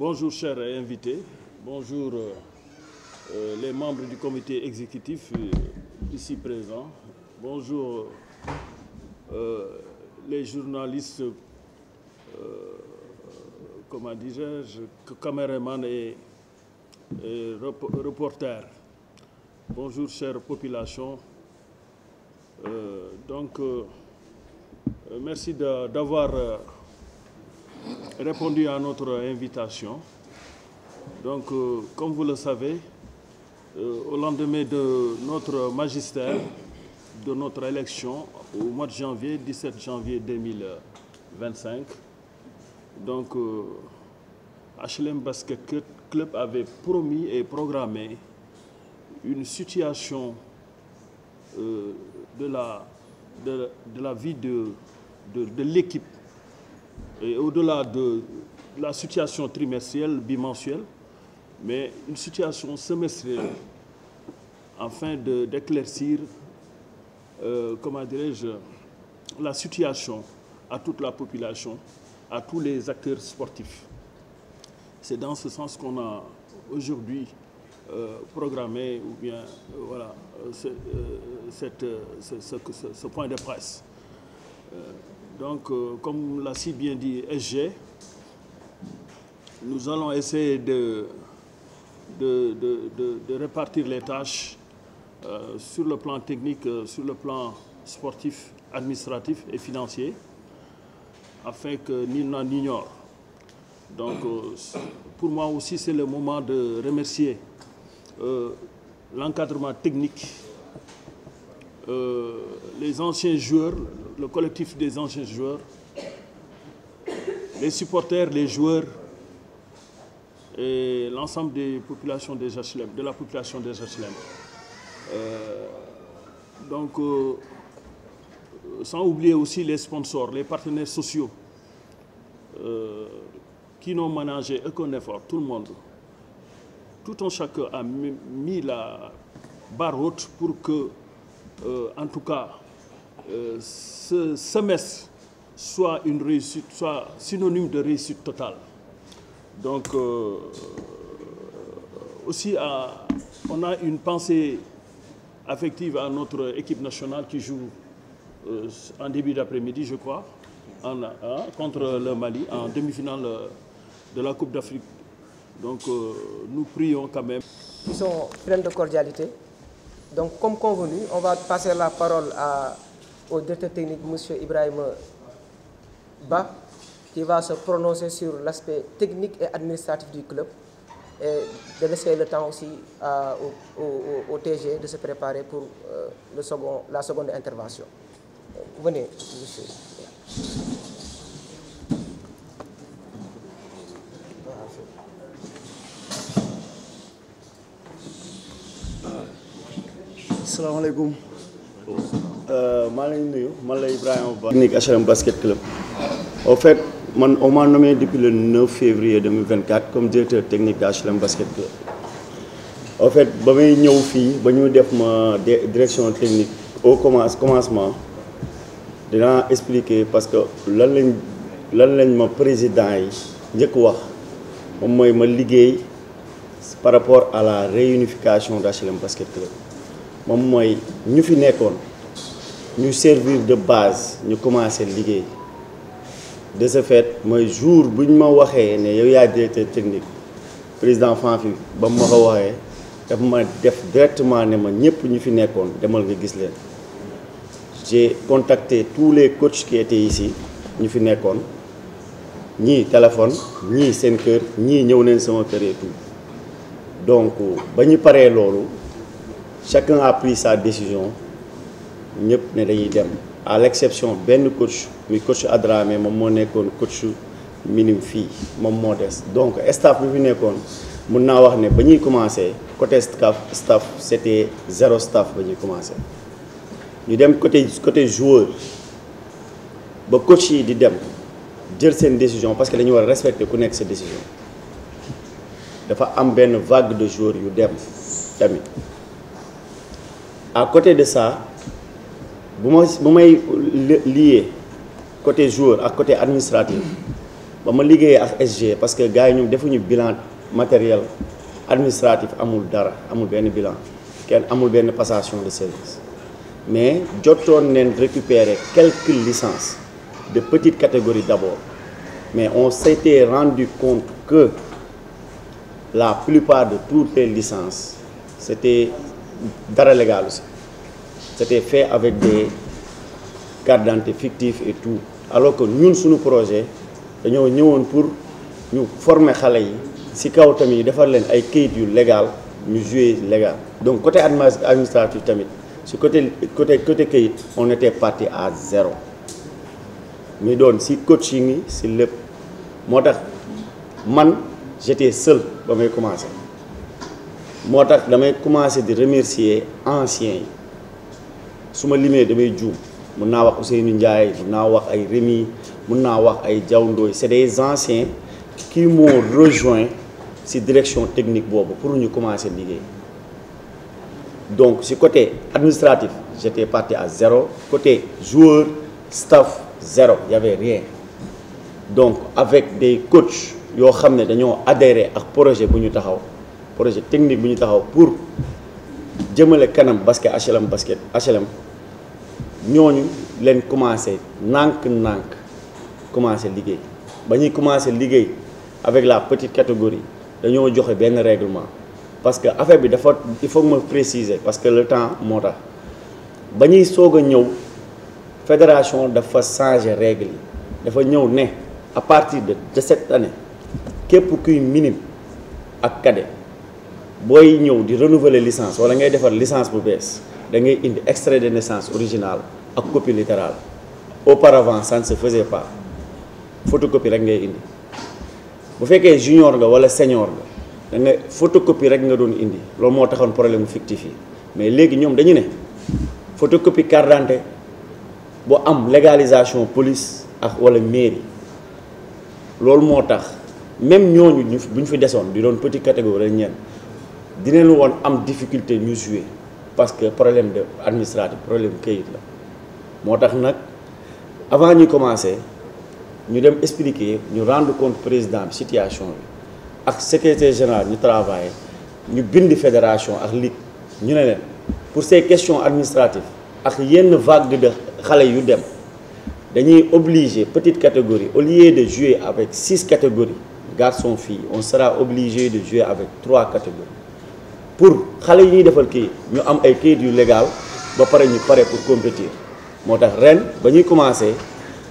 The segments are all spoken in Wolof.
Bonjour chers invités, bonjour les membres du comité exécutif ici présents, bonjour les journalistes, comment dirais-je, caméramans et reporters. Bonjour chère population. Merci d'avoir répondu à notre invitation. Donc, comme vous le savez, au lendemain de notre magistère, de notre élection, au mois de janvier, 17 janvier 2025, donc HLM Basket Club avait promis et programmé une situation de la vie de l'équipe et au-delà de la situation trimestrielle, bimensuelle, mais une situation semestrielle afin d'éclaircir, comment dirais-je, la situation à toute la population, à tous les acteurs sportifs. C'est dans ce sens qu'on a aujourd'hui programmé ou bien voilà, ce point de presse. Comme l'a si bien dit SG, nous allons essayer de répartir les tâches sur le plan technique, sur le plan sportif, administratif et financier, afin que nul n'en ignore. Donc, pour moi aussi, c'est le moment de remercier l'encadrement technique, les anciens joueurs, le collectif des anciens joueurs, les supporters, les joueurs et l'ensemble des populations des HLM, de la population des HLM. Sans oublier aussi les sponsors, les partenaires sociaux qui n'ont managé aucun effort, tout le monde. Tout un chacun a mis la barre haute pour que, en tout cas, ce semestre soit une réussite, soit synonyme de réussite totale. Donc, aussi, on a une pensée affective à notre équipe nationale qui joue en début d'après-midi, je crois, contre le Mali, en demi-finale de la Coupe d'Afrique. Donc, nous prions quand même. Ils sont pleins de cordialité. Donc, comme convenu, on va passer la parole au directeur technique, M. Ibrahim Ba, qui va se prononcer sur l'aspect technique et administratif du club et de laisser le temps aussi au TG de se préparer pour la seconde intervention. Venez, monsieur. Asalaamaaleykum. maa ngi nuyu man la Ibrahima Ba. Technique HLM Basket Club. En fait, on m'a nommé depuis le 9 février 2024 comme directeur technique de HLM Basket Club. En fait, ba may ñëw fii ba ñu def ma direction technique au commencement dinaa expliquer parce que lan lañ ma président yi njëkk wax moom mooy ma liggéey par rapport à la réunification de HLM Basket Club. moom mooy ñu fi nekkoon ñu servir de base ñu commencé liggéey de ce fait mooy jour bu ñu ma waxee ne yow yaa directeur technique président Fanfi ba mu ma ko waxee dafa ma def directement ne ma ñëpp ñu fi nekkoon demal nga gis leen. J'ai contacté tous les coachs qui étaient ici ñu fi nekkoon ñii téléphone ñii seen kër ñii ñëw nañ sama kër et tout donc ba ñu paree loolu. Chacun a pris sa décision ñëpp ne dañuy dem à l'exception benn coach muy coach Adramé moom moo nekkoon coach minime fii moom moo des donc staff bi fi nekkoon mun naa wax ne ba ñuy commencé côté staff c'était 0 staff ba ñuy commencé ñu dem côté joueur ba coach yi di dem jël seen décision parce que dañu war a respecter ku nekk sa décision dafa am benn vague de joueurs yu dem tamit. À côté de ça, bu may lié côté joueur ak côté administratif ba ma liggéeyee ak SG parce que gars yi ñoom defuñu bilan matériel administratif amul dara amul benn bilan kenn amul benn passation de service mais jotoon neen récupérer quelques licences de petite catégorie d'abord mais on s'était rendu compte que la plupart de toutes les licences c'était dara légal aussi c'était fait avec des cartes d'identité fictives et tout alors que ñun suñu projet dañoo ñëwoon pour ñu former xale yi ci kaw tamit defar leen ay kayit yu légal ñu jouer légal donc côté administratif tamit ci côté kayit on était parti à zéro mi doon ci coaching yi ci lépp moo tax man j'étais seul ba may commencer moo tax damay commencer di remercier anciens yi su ma limee damay juum mun naa wax Ousseynou Ndiaye mun naa wax ay Rémi mun naa wax ay Diaw Ndoye c'est des anciens qui m'ont rejoint ci direction technique boobu pour ñu commencer liggéey donc ci côté administratif j'étais parti à zéro côté joueur staff zéro il y avait rien donc avec des coachs yoo xam ne dañoo adhéré ak projet bu ñu taxaw projet technique bu ñu taxaw pour jëmale kanam basket HLM ñooñu leen commencé nànk-nànk commencé liggéey ba ñuy commencé liggéey avec la petite catégorie dañoo joxe benn règlement parce que affaire bi dafa il faut que ma préciser parce que le temps moo tax ba ñuy soog a ñëw fédération dafa changer règle yi dafa ñëw ne à partir de cette année képp kuy minime ak cadet booy ñëw di renouveler licence wala ngay defar licence bu bees da ngay indi extrait de naissance original ak copie littérale auparavant ça ne se faisait pas photocopie rek ngay indi bu fekkee junior nga wala senior nga da nga photocopie rek nga doon indi loolu moo taxoon problème mu fictif yi mais léegi ñoom dañu ne photocopie carte d'identité bu am légalisation police ak wala mairie loolu moo tax même ñooñu bu ñu fi desoon di doon petite catégorie la ñeen dinañ woon am difficulté ñu jouer parce que problème de administratif problème kayit la moo tax nag avant ñu commencer ñu dem expliquer ñu rendre compte président bi situation bi ak secrétaire général ñu travailler ñu bind fédération ak ligue ñu ne leen pour ces questions administratives ak yenn vague de xale yu dem dañuy obligé petite catégorie au lieu de jouer avec 6 catégories garçons filles on sera obligé de jouer avec 3 catégories pour xale yi ñuy defal kayit ñu am ay kayit yu légal ba pare ñu pare pour compétir moo tax ren ba ñuy commencer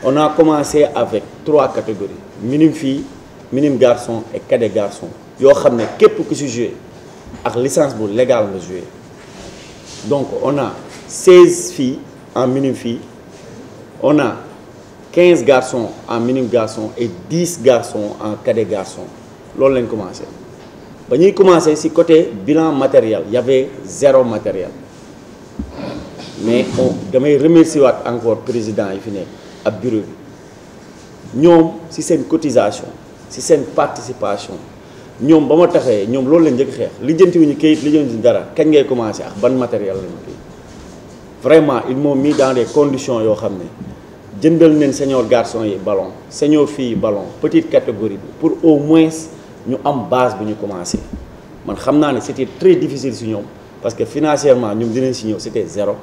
on a commencé avec 3 catégories minime fille minime garçon et cadet garçon yoo xam ne képp ku ci jouer ak licence bu légal nga jouer donc on a 16 filles en minime fille on a 15 garçons en minime garçon et 10 garçons en cadet garçon loolu lañ commencé ba ñuy commencé ci côté bilan matériel il y avait 0 matériel mais damay remercier waat encore président yi fi nekk ak bureau bi ñoom ci seen cotisation ci seen participation ñoom ba ma taxee ñoom loolu lañ njëkk xeex lijjantiwuñu kayit lijjantiwuñu dara kañ ngay commencé ak ban matériel lañu kayit vraiment ils m'ont mis dans des conditions yoo xam ne jëndal neen senior garçon yi ballon senior fille yi ballon petite catégorie bi pour au moins ñu am base bu ñu commencé man xam naa ne c'était très difficile ci ñoom parce que financièrement ñoom dinañ ci ñëw c'était zéro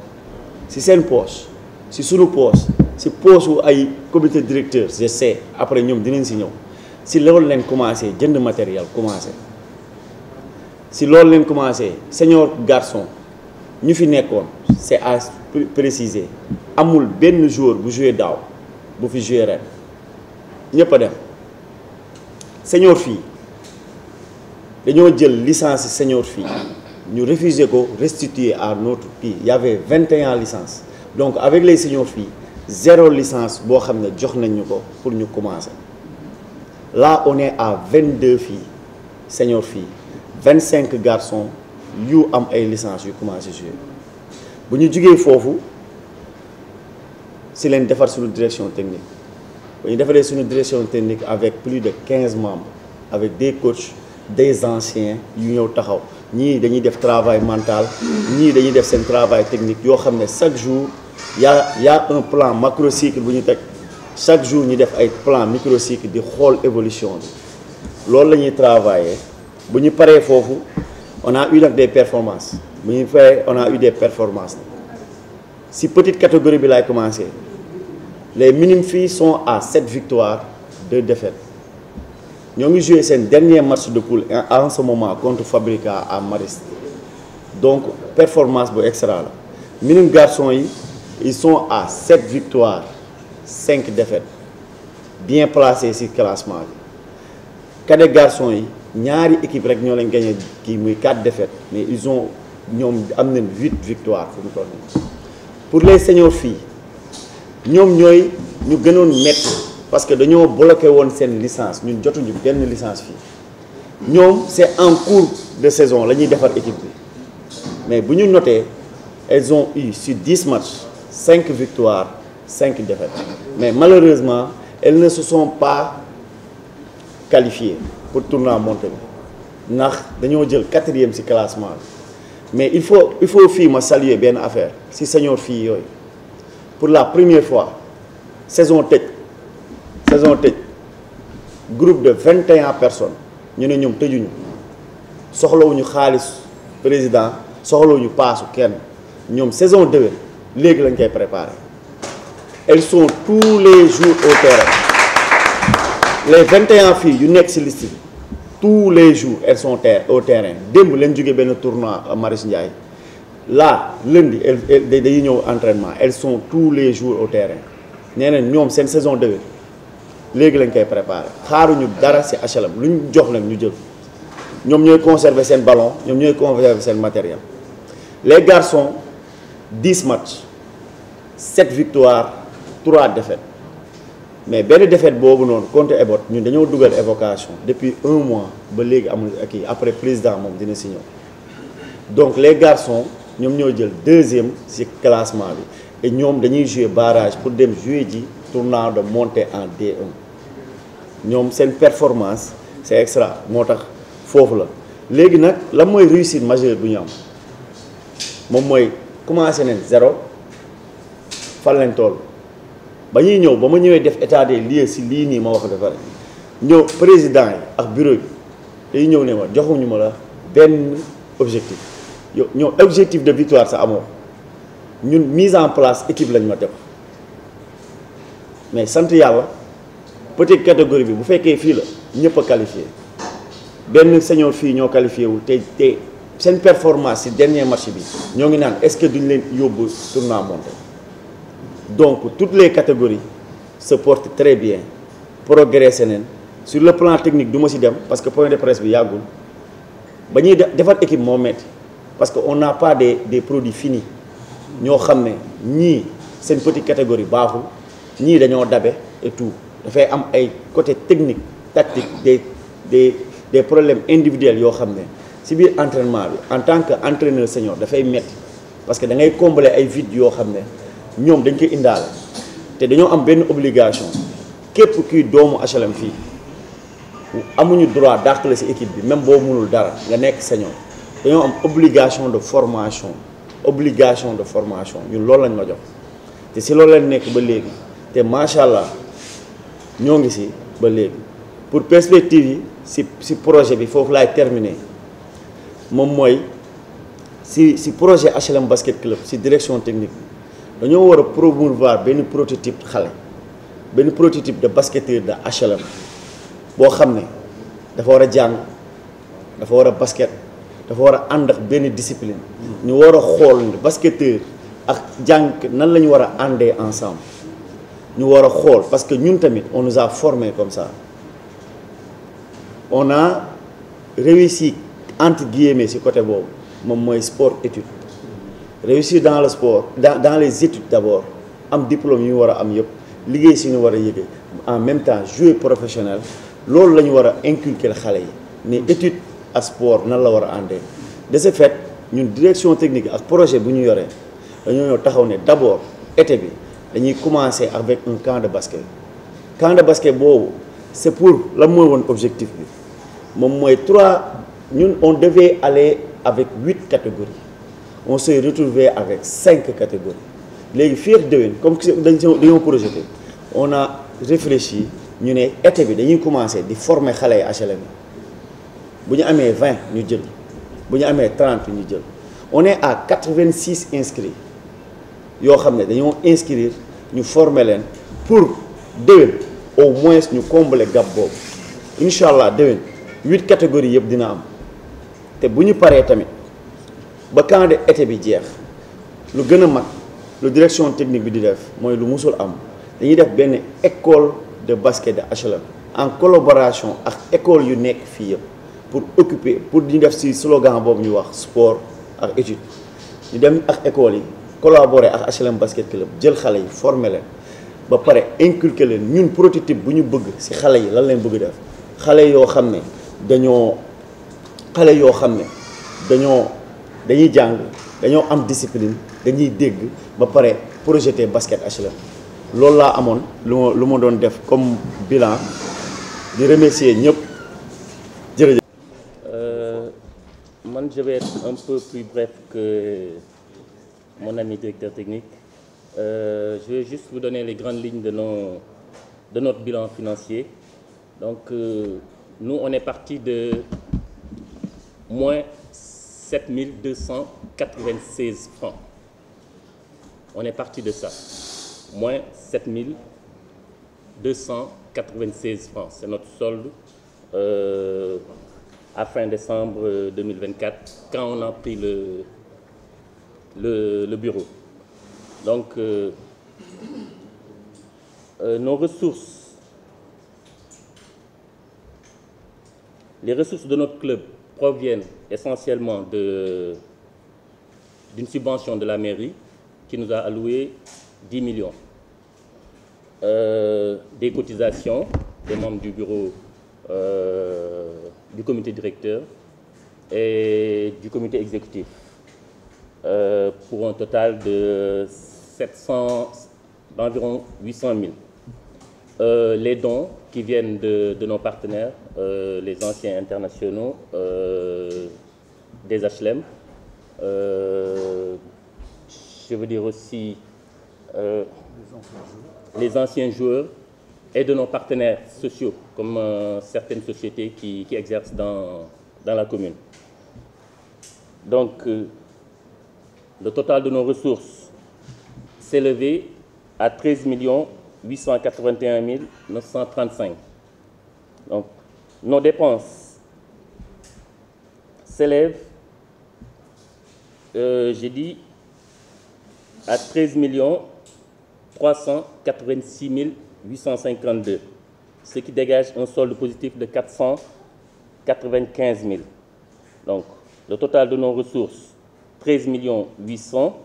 ci seen poche ci sunu poche ci poche wu ay comité directeur je sais après ñoom dinañ ci ñëw ci loolu leen commencé jënd matériel commencé ci loolu leen commencé senior garçon ñu fi nekkoon c'est à préciser amul benn joueur bu joué daaw bu fi joué ren ñëpp a dem senior fille dañoo jël licence senior fille ñu refusé ko restituer à notre pays il y avait 21 licences donc avec les senior filles 0 licence boo xam ne jox nañ ñu ko pour ñu commencer là on est à 22 filles senior filles 25 garçons yu am ay licences yu commencé jouer bu ñu jugee foofu si leen defar suñu direction technique bu ñu defaree suñu direction technique avec plus de 15 membres avec des coachs des anciens yu ñëw taxaw ñii dañuy def travail mental ñii dañuy def seen travail technique yoo xam ne chaque jour y a un plan macro cycle bu ñu teg chaque jour ñu def ay plan microcycle di xool évolution bi loolu la ñuy travailler bu ñu paree foofu on a eu nag des performances bu ñu paree on a eu des performances si petite catégorie bi laay commencer les minimes filles sont à 7 victoires 2 défaites ñoo ngi joué seen dernier match de poule en ce moment contre Fabrica à Mariste donc performance bu extra la minime garçons yi ils sont à 7 victoires 5 défaites bien placés ci classement bi cadet garçons yi ñaari équipe rek ñoo leen gagné kii muy 4 défaites mais ils ont ñoom am nañ 8 victoires fu mu toll nii pour les seniors filles ñoom ñooy ñu gënoon métti parce que dañoo bloqué woon seen licence ñun jotuñu benn licence fii ñoom c'est en cours de saison la ñuy defar équipe bi mais bu ñu noté elles ont eu sur 10 matchs 5 victoires 5 défaites mais malheureusement elles ne se sont pas qualifiées pour tournoi monté bi ndax dañoo jël 4e ci classement bi mais il faut fii ma saluer benn affaire ci senior fii yooyu pour la première fois saison tëj groupe de 21 personnes ñu ne ñoom tëjuñu soxlawuñu xaalis président soxlawuñu paasu kenn ñoom saison déwén léegi lañ koy préparer elles sont tous les jours au terrain les 21 filles yu nekk ci liste bi tous les jours elles sont au terrain démb leen jógee benn tournoi Marius Ndiaye là lundi dañuy ñëw entraînement elles sont tous les jours au terrain nee na ñoom seen saison déwén léegi lañ koy préparer xaaruñu dara ci HLM lu ñu jox leen ñu jël ñoom ñooy conserver seen ballon ñoom ñooy conserver seen matériel les garçons 10 matchs 7 victoires 3 défaites mais benn défaite boobu noonu contre Ebot ñun dañoo dugal évocation depuis 1 mois ba léegi amul kii après président moom dina si ñëw donc les garçons ñoom ñoo jël 2e ci classement bi et ñoom dañuy jouer barrage pour dem jouer ji tournoi de montée en D1 ñoom seen performance c'est extra moo tax foofu la léegi nag la mooy réussite majeure bu ñu am moom mooy commencé nañ 0 fan lañ toll ba ñuy ñëw ba ma ñëwee def état des lieux ci lii nii ma wax dafa ñëw président yi ak bureau bi day ñëw ne ma joxuñu ma la benn objectif yow ñëw objectif de victoire sa amoo ñun mise en place équipe lañ ma def mais sant yàlla petite catégorie bi bu fekkee fii la ñëpp a qualifié benn senior fii ñoo qualifié wul te seen performance ci dernier match bi ñoo ngi naan est-ce que duñ leen yóbbu tournoi monté donc toutes les catégories se portent très bien progressé nañ sur le plan technique du ma ci dem parce que point de presse bi yàggul ba ñuy defar équipe moo metti parce que on n'a pas des produits finis ñoo xam ne ñii seen petite catégorie baaxul ñii dañoo dabe et tout dafay am ay côté technique tactique des problèmes individuels yoo xam ne ci biir entraînement bi en tant que entraîneur senior dafay metti parce que da ngay combler ay vides yoo xam ne ñoom dañ koy indaale te dañoo am benn obligation képp kuy doomu HLM fii amuñu droit dàq la ci équipe bi même boo mënul dara nga nekk senior dañoo am obligation de formation ñun loolu lañ ma jox te ci loolu lañ nekk ba léegi te macha allah ñoo ngi ci ba léegi pour perspective yi ci projet bi foofu laay terminer moom mooy ci projet HLM Basket Club ci direction technique bi dañoo war a promouvoir benn prototype xale benn prototype de basketteur de HLM boo xam ne dafa war a jàng dafa war a basket dafa war a ànd ak benn discipline ñu war a xool basketteur ak jàng nan la ñu war a àndee ensemble ñu war a xool parce que ñun tamit on nous a formés comme ça on a réussi entre guillemets ci côté boobu moom mooy sport étude réussir dans le sport dans les études d'abord am diplôme yu ñu war a am yëpp liggéey si ñu war a yëgee en même temps jouer professionnel loolu la ñu war a inculquer xale yi mais étude ak sport nan la war a àndee de ce fait ñun direction technique ak projet bu ñu yoree dañoo ñëw taxaw ne d'abord été bi dañuy commencer avec un camp de basket boobu c'est pour la mooy woon objectif bi moom mooy 3 ñun on devait aller avec 8 catégories on s'est retrouvé avec 5 catégories léegi fii ak déwén comme dañoo projeté on a réfléchi, ñu né été bi dañuy commencer di former xalé HLM bu ñu amé 20 ñu jël bu ñu amé 30 ñu jël on est à 86 inscrits yo xamné dañoo inscrire ñu former leen pour au moins ñu combler gap bobu inshallah 8 catégories yëpp dina am té bu ñu paree tamit ba quand de été bi jeex lu gëna mag lu direction technique bi di def moy lu musul am dañuy def benn école de basket de HLM en collaboration avec école yu nekk fii yëpp pour occuper pour ñu def ci slogan boobu ñu wax sport ak étude ñu dem ak école yi collaborer ak HLM basket club jël xale yi former leen ba pare inculquer leen ñun prototype bu ñu bëgg ci xale yi lan leen bëgg def xale yoo xam ne dañoo dañuy jàng dañoo am discipline dañuy dégg ba pare projeter basket HLM loolu laa amoon lu ma doon def comme bilan di remercier ñëpp jërëjëf. Man je vais être un peu plus bref que mon ami directeur technique. Je vais juste vous donner les grandes lignes de notre bilan financier. Donc nous on est parti de moins 7296 francs. On est parti de ça. Moins 7296 francs. C'est notre solde à fin décembre 2024, quand on a pris le bureau. Donc, nos ressources, les ressources de notre club proviennent essentiellement d'une subvention de la mairie qui nous a alloué 10 millions. Des cotisations des membres du bureau, du comité directeur et du comité exécutif pour un total de d'environ 800 000. Les dons qui viennent de nos partenaires, les anciens internationaux des HLM, je veux dire aussi les anciens joueurs et de nos partenaires sociaux, comme certaines sociétés qui exercent dans la commune. Donc, le total de nos ressources s'est élevé à 13 881 935. Donc, nos dépenses s'élèvent, j'ai dit, à 13 386 852, ce qui dégage un solde positif de 495 000. Donc, le total de nos ressources, 13 800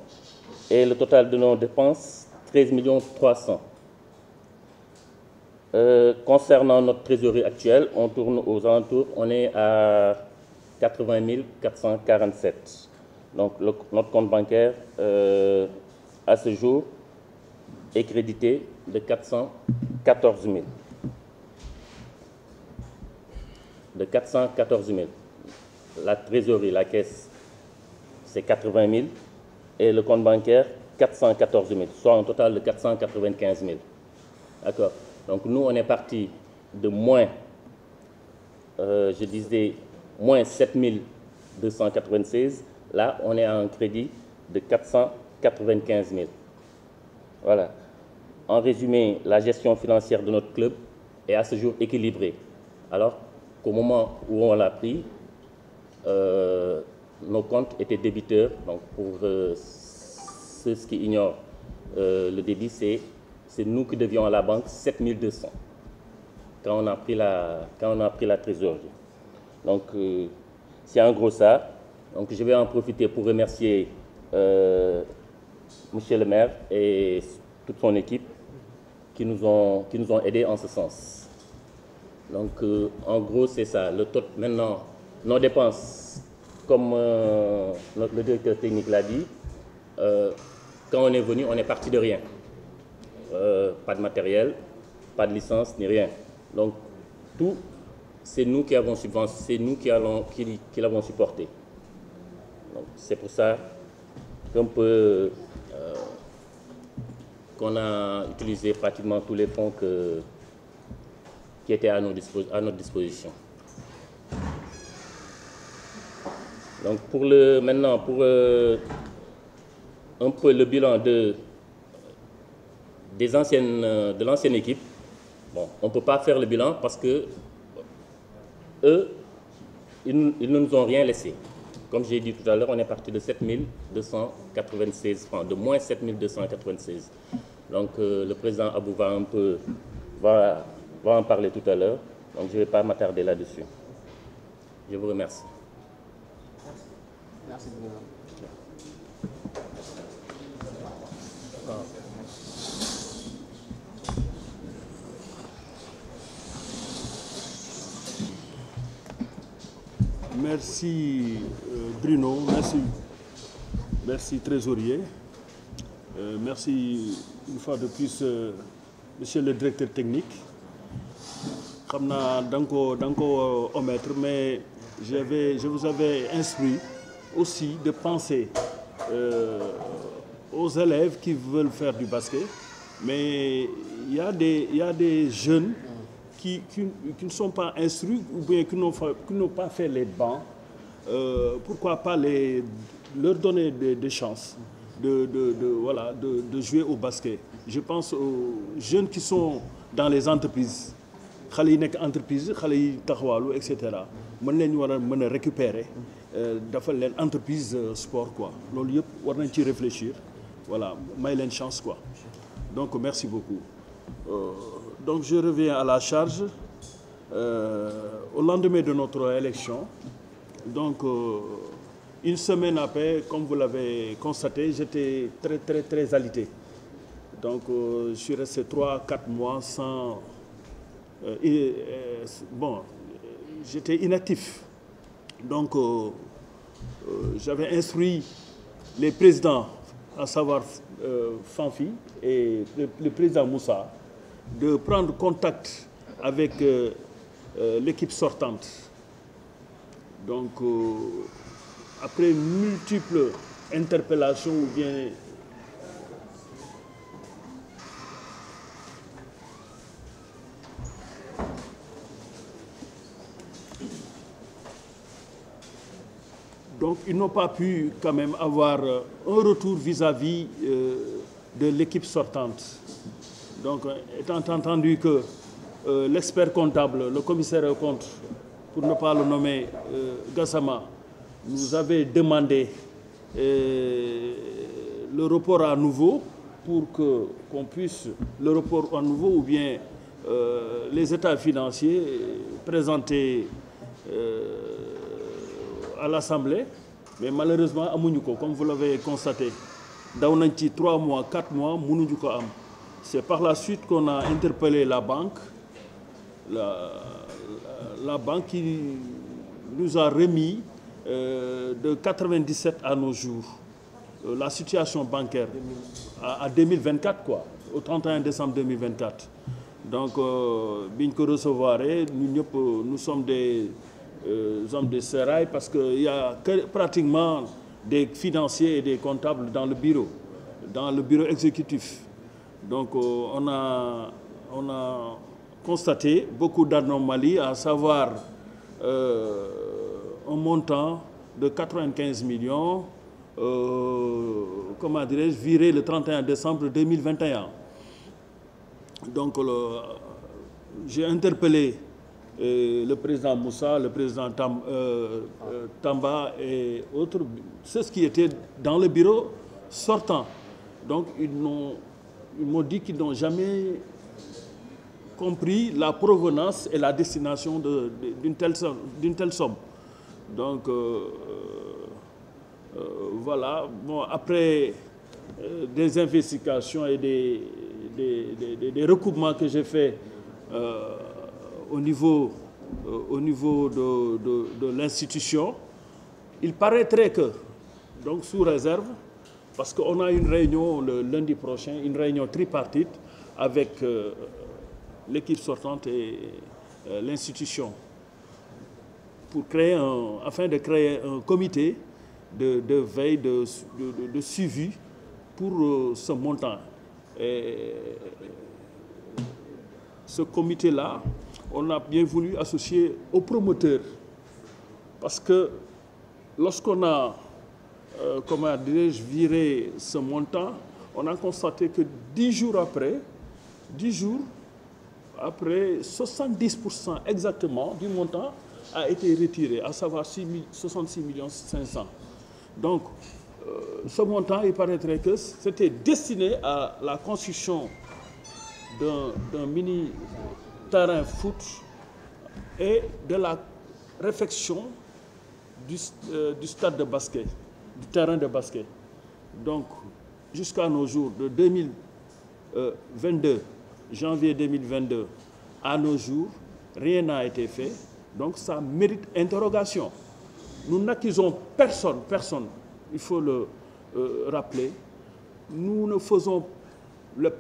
et le total de nos dépenses, 13 300. Concernant notre trésorerie actuelle, on tourne aux alentours, on est à 80 447. Donc, notre compte bancaire, à ce jour, est crédité de 414 000. De 414 000. La trésorerie, la caisse, c'est 80 000 et le compte bancaire, 414 000, soit un total de 495 000. D'accord. Donc nous, on est parti de moins, je disais, moins 7 296. Là, on est à un crédit de 495 000. Voilà. En résumé, la gestion financière de notre club est à ce jour équilibrée. Alors qu'au moment où on l'a pris, nos comptes étaient débiteurs. Donc pour ceux qui ignorent le débit, c'est nous qui devions à la banque 7 200 quand on a pris la trésorerie. Donc c'est en gros ça. Donc je vais en profiter pour remercier Monsieur le maire et toute son équipe qui nous ont aidés en ce sens. Donc en gros c'est ça. Maintenant, nos dépenses, comme le directeur technique l'a dit, quand on est venu, on est parti de rien. Pas de matériel, pas de licence, ni rien. Donc tout, c'est nous qui avons subventionné, c'est nous qui l'avons supporté. Donc c'est pour ça qu'on peut qu'on a utilisé pratiquement tous les fonds qui étaient à notre disposition. Donc maintenant, pour un peu le bilan de l'ancienne équipe, bon, on ne peut pas faire le bilan parce que eux, ils ne nous ont rien laissé. Comme j'ai dit tout à l'heure, on est parti de 7296 francs, de moins 7296. Donc le président Abou va en parler tout à l'heure. Donc je ne vais pas m'attarder là-dessus. Je vous remercie. Merci beaucoup. Merci Bruno, merci trésorier, merci une fois de plus monsieur le directeur technique. Je ne sais pas omettre, mais je vous avais instruit aussi de penser aux élèves qui veulent faire du basket, mais il y a des jeunes qui ne sont pas instruits ou bien qui n'ont pas fait les bancs. Pourquoi pas leur donner des chances de jouer au basket. Je pense aux jeunes qui sont dans les entreprises, les entreprises, etc. Ils récupérer l'entreprise sport. Ils doivent réfléchir. Voilà, une chance. Donc merci beaucoup. Donc je reviens à la charge. Au lendemain de notre élection, donc une semaine après, comme vous l'avez constaté, j'étais très alité. Donc je suis resté 3-4 mois sans... bon, j'étais inactif. Donc j'avais instruit les présidents, à savoir Fanfi et le président Moussa, de prendre contact avec l'équipe sortante. Donc, après multiples interpellations ou bien donc ils n'ont pas pu quand même avoir un retour vis-à-vis de l'équipe sortante. Donc, étant entendu que l'expert comptable, le commissaire aux comptes, pour ne pas le nommer, Gassama, nous avait demandé le report à nouveau pour qu'on puisse, le report à nouveau ou bien les états financiers présentés à l'Assemblée. Mais malheureusement, comme vous l'avez constaté, dans 3 mois, 4 mois, c'est par la suite qu'on a interpellé la banque. La banque qui nous a remis de 97 à nos jours la situation bancaire à 2024, au 31 décembre 2024. Donc, bien que recevoir, nous sommes des hommes de sérail parce qu'il y a pratiquement des financiers et des comptables dans le bureau exécutif. Donc, on a constaté beaucoup d'anomalies, à savoir un montant de 95 millions, comment dirais-je, viré le 31 décembre 2021. Donc, j'ai interpellé le président Moussa, le président Tamba et autres, ceux qui étaient dans le bureau sortant. Donc, ils m'ont dit qu'ils n'ont jamais compris la provenance et la destination d'une telle somme. Donc, voilà. Bon, après des investigations et des recoupements que j'ai faits au niveau de l'institution, il paraîtrait que, donc sous réserve, parce qu'on a une réunion le lundi prochain, une réunion tripartite avec l'équipe sortante et l'institution, afin de créer un comité de veille, de suivi pour ce montant. Et ce comité-là, on a bien voulu associer aux promoteurs. Parce que lorsqu'on a, comment dirais-je, viré ce montant, on a constaté que 10 jours après, 70% exactement du montant a été retiré, à savoir 66 500 000. Donc, ce montant, il paraîtrait que c'était destiné à la construction d'un mini terrain foot et de la réfection du stade de basket, du terrain de basket. Donc, jusqu'à nos jours, de 2022, janvier 2022, à nos jours, rien n'a été fait. Donc, ça mérite interrogation. Nous n'accusons personne, il faut le rappeler. Nous ne faisons le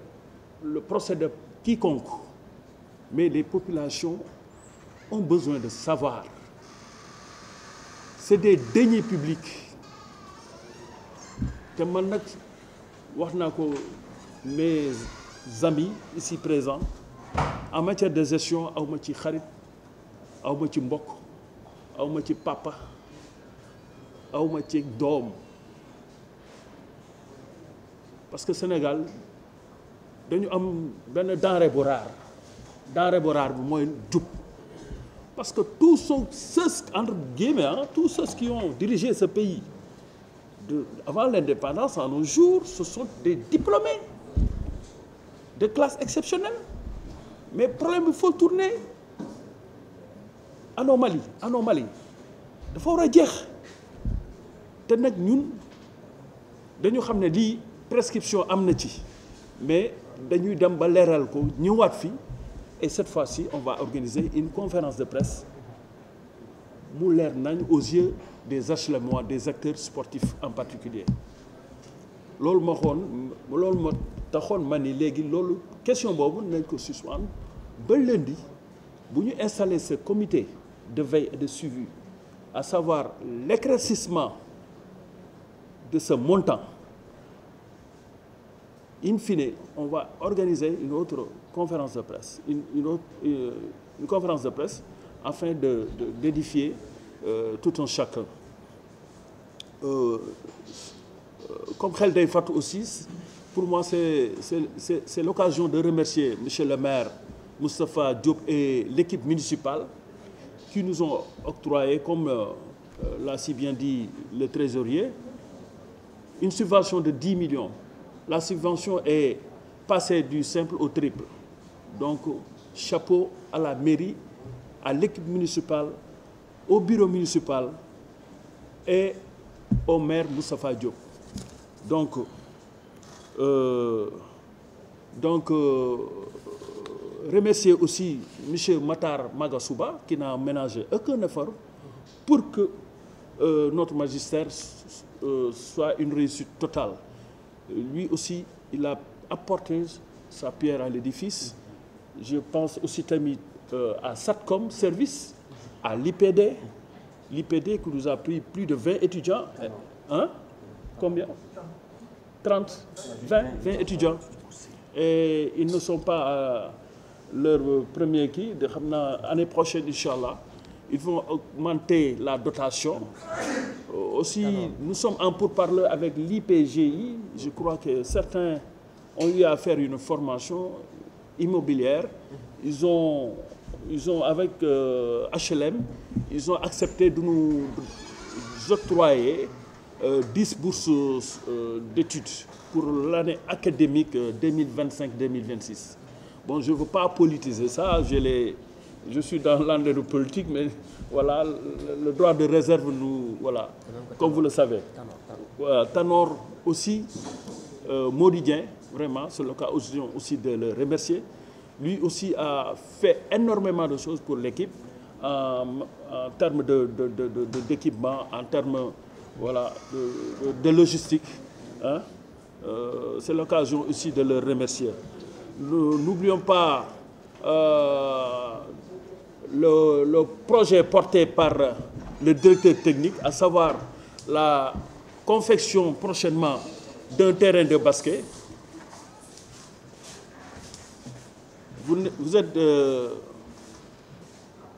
procès de quiconque. Mais les populations ont besoin de savoir. C'est des deniers publics. Te man nag wax naa ko mes amis ici présents en matière de gestion aw ma ci xarit aw ma ci mbokk aw ma ci papa aw ma ci doom parce que Sénégal dañu am benn denrée bu rare bi mooy jub parce que tous ceux entre guillemets tous ceux qui ont dirigé ce pays avant l'indépendance à nos jours ce sont des diplômés de classe exceptionnelle mais problème bi faut tourner anomalie dafa war a jeex te nag ñun dañu xam ne lii prescription am na ci mais dañuy dem ba leeral ko ñëwaat fi et cette fois-ci on va organiser une conférence de presse mu leer nañ aux yeux des HLMois des acteurs sportifs en particulier loolu ma taxoon ma ni léegi loolu question boobu nañ ko suspendre ba lundi bu ñu installer ce comité de veille et de suivi à savoir l'éclaircissement de ce montant. In fine, on va organiser une autre conférence de presse, une conférence de presse afin d'édifier tout un chacun. Comme Khel Day Fatou aussi, pour moi c'est l'occasion de remercier Monsieur le maire Moustapha Diop et l'équipe municipale qui nous ont octroyé, comme l'a si bien dit le trésorier, une subvention de 10 millions. La subvention est passée du simple au triple. Donc, chapeau à la mairie, à l'équipe municipale, au bureau municipal et au maire Moustapha Diop. Donc remercier aussi M. Matar Magasuba qui n'a ménagé aucun effort pour que notre magistère soit une réussite totale. Lui aussi, il a apporté sa pierre à l'édifice. Je pense aussi à SATCOM Service, à l'IPD qui nous a pris plus de 20 étudiants. Hein? Combien? 30, 20 étudiants. Et ils ne sont pas à leur premier qui. L'année prochaine, Inch'Allah, ils vont augmenter la dotation. Aussi, nous sommes en pourparlers avec l'IPGI. Je crois que certains ont eu à faire une formation immobilière. Ils ont avec HLM, ils ont accepté de nous octroyer 10 bourses d'études pour l'année académique 2025-2026. Bon, je ne veux pas politiser ça, je suis dans l'année de politique, mais voilà, le droit de réserve, nous, voilà, comme vous le savez. Voilà, Tanor aussi, Moridien, vraiment, c'est l'occasion aussi de le remercier. Lui aussi a fait énormément de choses pour l'équipe, en termes d'équipement, en termes voilà, de logistique. Hein? C'est l'occasion aussi de le remercier. N'oublions pas le projet porté par le directeur technique, à savoir la confection prochainement d'un terrain de basket. vous êtes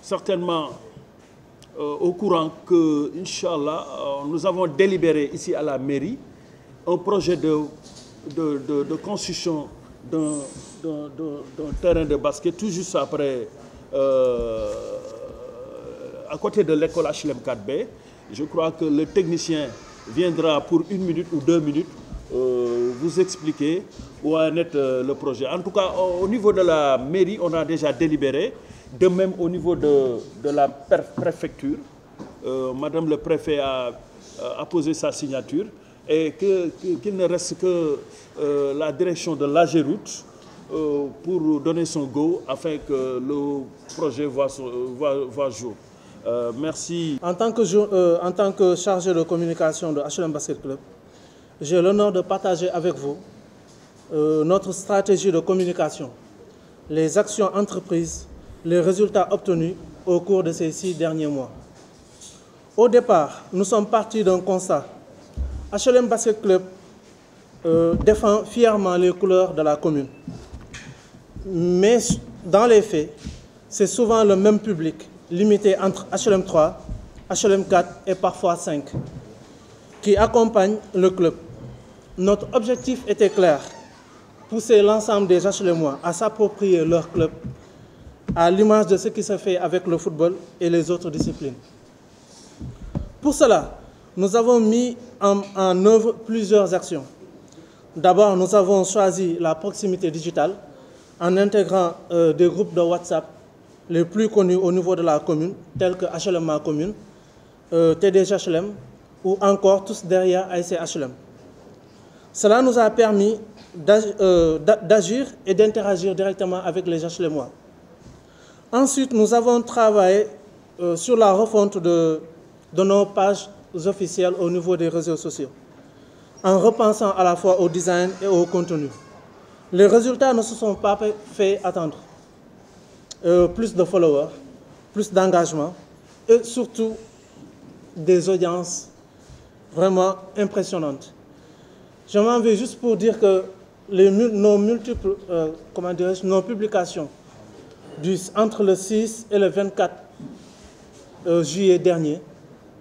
certainement au courant que, Inch'Allah, nous avons délibéré ici à la mairie un projet de construction d'un terrain de basket tout juste après, à côté de l'école HLM 4B. Je crois que le technicien viendra pour 1 minute ou 2 minutes vous expliquer où en est le projet. En tout cas, au niveau de la mairie, on a déjà délibéré. De même, au niveau de la préfecture, Madame le préfet a posé sa signature et qu'il ne reste que la direction de l'AGEROUTE pour donner son go afin que le projet voit jour. Merci. En tant que chargé de communication de HLM Basket Club, j'ai l'honneur de partager avec vous notre stratégie de communication, les actions entreprises, les résultats obtenus au cours de ces 6 derniers mois. Au départ, nous sommes partis d'un constat. HLM Basket Club défend fièrement les couleurs de la commune. Mais dans les faits, c'est souvent le même public, limité entre HLM 3, HLM 4 et parfois 5, qui accompagne le club. Notre objectif était clair, pousser l'ensemble des HLMois à s'approprier leur club, à l'image de ce qui se fait avec le football et les autres disciplines. Pour cela, nous avons mis en œuvre plusieurs actions. D'abord, nous avons choisi la proximité digitale en intégrant des groupes de WhatsApp les plus connus au niveau de la commune, tels que HLM Ma Commune, TDG HLM ou encore tous derrière ASC HLM. Cela nous a permis d'agir et d'interagir directement avec les HLMois. Ensuite, nous avons travaillé sur la refonte de nos pages officielles au niveau des réseaux sociaux, en repensant à la fois au design et au contenu. Les résultats ne se sont pas fait attendre. Plus de followers, plus d'engagement et surtout des audiences vraiment impressionnantes. Je m'en vais juste pour dire que nos publications entre le 6 et le 24 juillet dernier,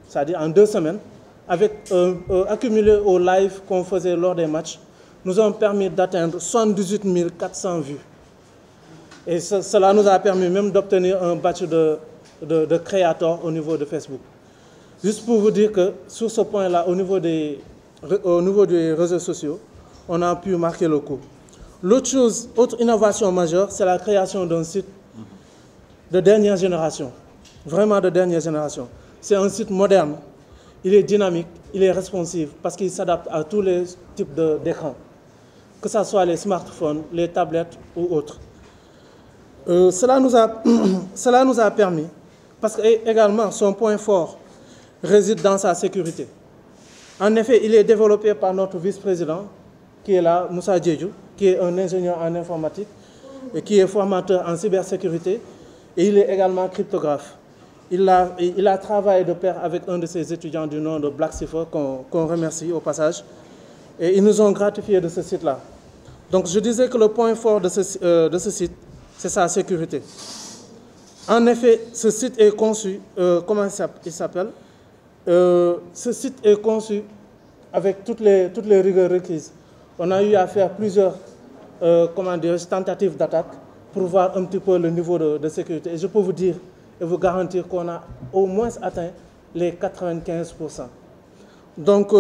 c'est-à-dire en 2 semaines, avec accumulé au live qu'on faisait lors des matchs, nous ont permis d'atteindre 78 400 vues. Et cela nous a permis même d'obtenir un badge de créateur au niveau de Facebook. Juste pour vous dire que sur ce point-là, au niveau des réseaux sociaux, on a pu marquer le coup. Autre innovation majeure, c'est la création d'un site de dernière génération, vraiment de dernière génération. C'est un site moderne, il est dynamique, il est responsive parce qu'il s'adapte à tous les types d'écrans, que ce soit les smartphones, les tablettes ou autres. Cela nous a permis, parce que également son point fort réside dans sa sécurité. En effet, il est développé par notre vice-président, qui est là, Moussa Djedjou, qui est un ingénieur en informatique et qui est formateur en cybersécurité, et il est également cryptographe. Il a travaillé de pair avec un de ses étudiants du nom de Black Cipher, qu'on remercie au passage, et ils nous ont gratifié de ce site-là. Donc je disais que le point fort de ce site, c'est sa sécurité. En effet, ce site est conçu, comment il s'appelle? Ce site est conçu avec toutes les rigueurs requises. On a eu à faire plusieurs tentatives d'attaque pour voir un petit peu le niveau de sécurité. Et je peux vous dire et vous garantir qu'on a au moins atteint les 95%. Donc,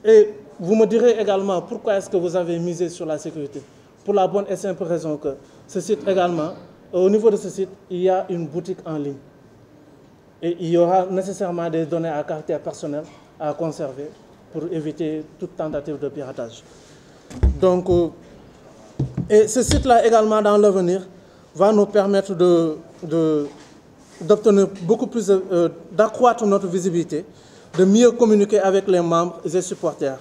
et vous me direz également pourquoi est-ce que vous avez misé sur la sécurité. Pour la bonne et simple raison que ce site également, au niveau de ce site, il y a une boutique en ligne. Et il y aura nécessairement des données à caractère personnel à conserver pour éviter toute tentative de piratage. Donc, et ce site-là également dans l'avenir va nous permettre d'obtenir beaucoup plus, d'accroître notre visibilité, de mieux communiquer avec les membres et les supporters,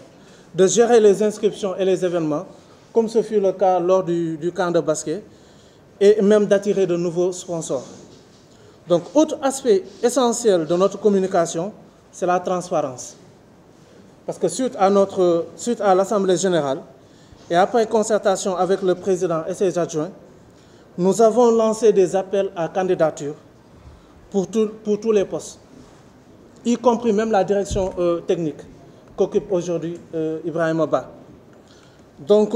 de gérer les inscriptions et les événements, comme ce fut le cas lors du camp de basket, et même d'attirer de nouveaux sponsors. Donc, autre aspect essentiel de notre communication, c'est la transparence. Parce que suite à l'Assemblée générale, et après concertation avec le président et ses adjoints, nous avons lancé des appels à candidature pour tous les postes, y compris même la direction technique qu'occupe aujourd'hui Ibrahima Ba. Donc,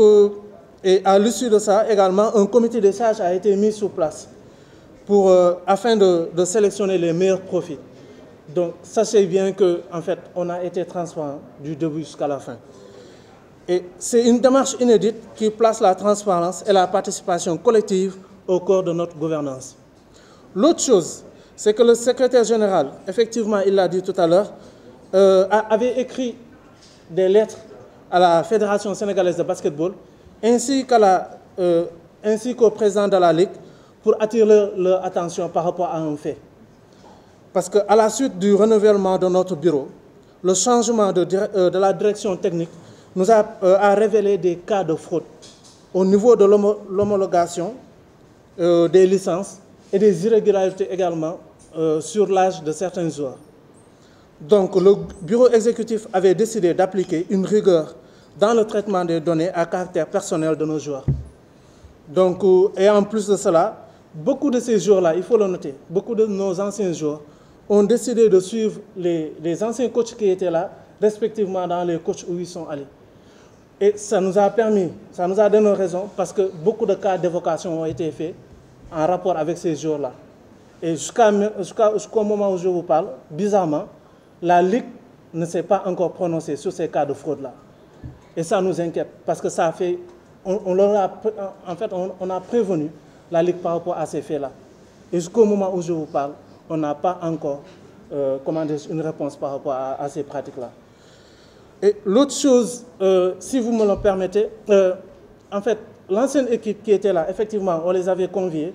et à l'issue de ça, également, un comité de sages a été mis sur place afin de sélectionner les meilleurs profils. Donc, sachez bien qu'en fait, on a été transparent du début jusqu'à la fin. Et c'est une démarche inédite qui place la transparence et la participation collective au cœur de notre gouvernance. L'autre chose, c'est que le secrétaire général, effectivement, il l'a dit tout à l'heure, avait écrit des lettres à la Fédération sénégalaise de basketball, ainsi qu'au président de la Ligue, pour attirer leur attention par rapport à un fait. Parce qu'à la suite du renouvellement de notre bureau, le changement de la direction technique nous a révélé des cas de fraude au niveau de l'homologation des licences et des irrégularités également sur l'âge de certains joueurs. Donc le bureau exécutif avait décidé d'appliquer une rigueur dans le traitement des données à caractère personnel de nos joueurs. Donc, et en plus de cela, beaucoup de ces joueurs-là, il faut le noter, beaucoup de nos anciens joueurs ont décidé de suivre les anciens coachs qui étaient là, respectivement dans les coachs où ils sont allés. Et ça nous a permis, ça nous a donné raison, parce que beaucoup de cas d'évocation ont été faits en rapport avec ces joueurs-là. Et jusqu'au moment où je vous parle, bizarrement, la Ligue ne s'est pas encore prononcée sur ces cas de fraude-là. Et ça nous inquiète, parce que ça a fait, on a prévenu la Ligue par rapport à ces faits-là. Et jusqu'au moment où je vous parle, on n'a pas encore une réponse par rapport à ces pratiques-là. Et l'autre chose, si vous me le permettez, en fait, l'ancienne équipe qui était là, effectivement, on les avait conviés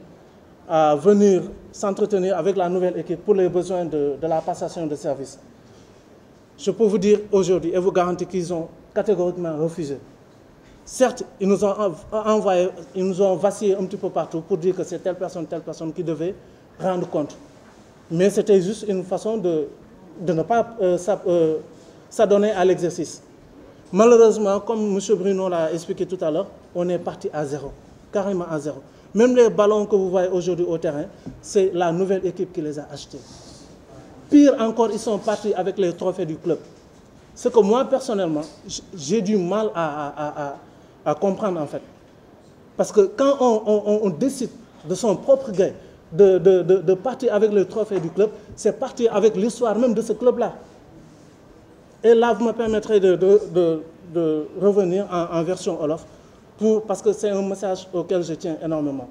à venir s'entretenir avec la nouvelle équipe pour les besoins de la passation de service. Je peux vous dire aujourd'hui et vous garantir qu'ils ont catégoriquement refusé. Certes, ils nous ont vacillé un petit peu partout pour dire que c'est telle personne qui devait rendre compte. Mais c'était juste une façon de ne pas s'adonner à l'exercice. Malheureusement, comme M. Bruno l'a expliqué tout à l'heure, on est parti à zéro, carrément à zéro. Même les ballons que vous voyez aujourd'hui au terrain, c'est la nouvelle équipe qui les a achetés. Pire encore, ils sont partis avec les trophées du club. Ce que moi, personnellement, j'ai du mal à comprendre, en fait. Parce que quand on décide de son propre gré de partir avec le trophée du club, c'est partir avec l'histoire même de ce club-là. Et là, vous me permettrez de revenir en version Wolof, parce que c'est un message auquel je tiens énormément.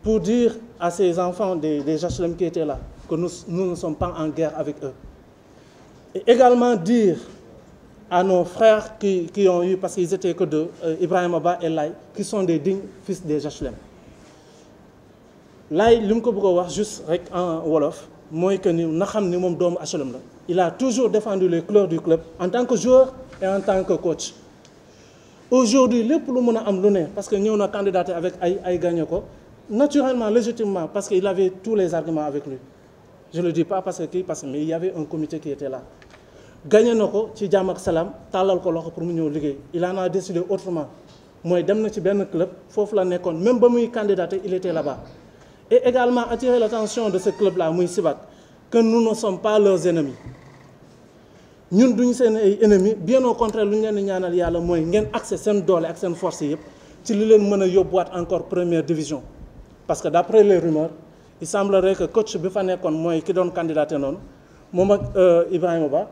Pour dire à ces enfants des HLM qui étaient là que nous ne sommes pas en guerre avec eux. Et également dire à nos frères qui ont eu, parce qu'ils étaient que deux, Ibrahima Ba et Laye, qui sont des dignes fils des HLM. Laye, li mu ko bëgg a wax juste rek en Wolof, mooy que ni na xam ni moom doomu HLM la. Il a toujours défendu les couleurs du club en tant que joueur et en tant que coach. Aujourd'hui, lépp lu mën a am lu ne, parce que ñëw na candidaté avec ay gagné ko, naturellement, légitimement, parce qu'il avait tous les arguments avec lui. Je ne le dis pas parce que mais il y avait un comité qui était là. Gagné na ko ci jàmm ak salaam tàllal ko loxo pour mu ñëw liggéey. Il en a décidé autrement. Mooy dem na ci benn club foofu la nekkoon, même ba muy candidaté, il était là-bas. Et également attirer l'attention de ce club-là, muy Sibac, que nous ne sommes pas leurs ennemis. Ñun duñu seen ay ennemis, bien au contraire lu ñu leen di ñaanal yàlla mooy ngeen accès seen doole ak seen force yëpp ci li leen mën a yóbbuwaat encore première division. Parce que d'après les rumeurs, il semblerait que coach bi fa nekkoon mooy ki doon candidaté noonu moom ak Ibrahima Ba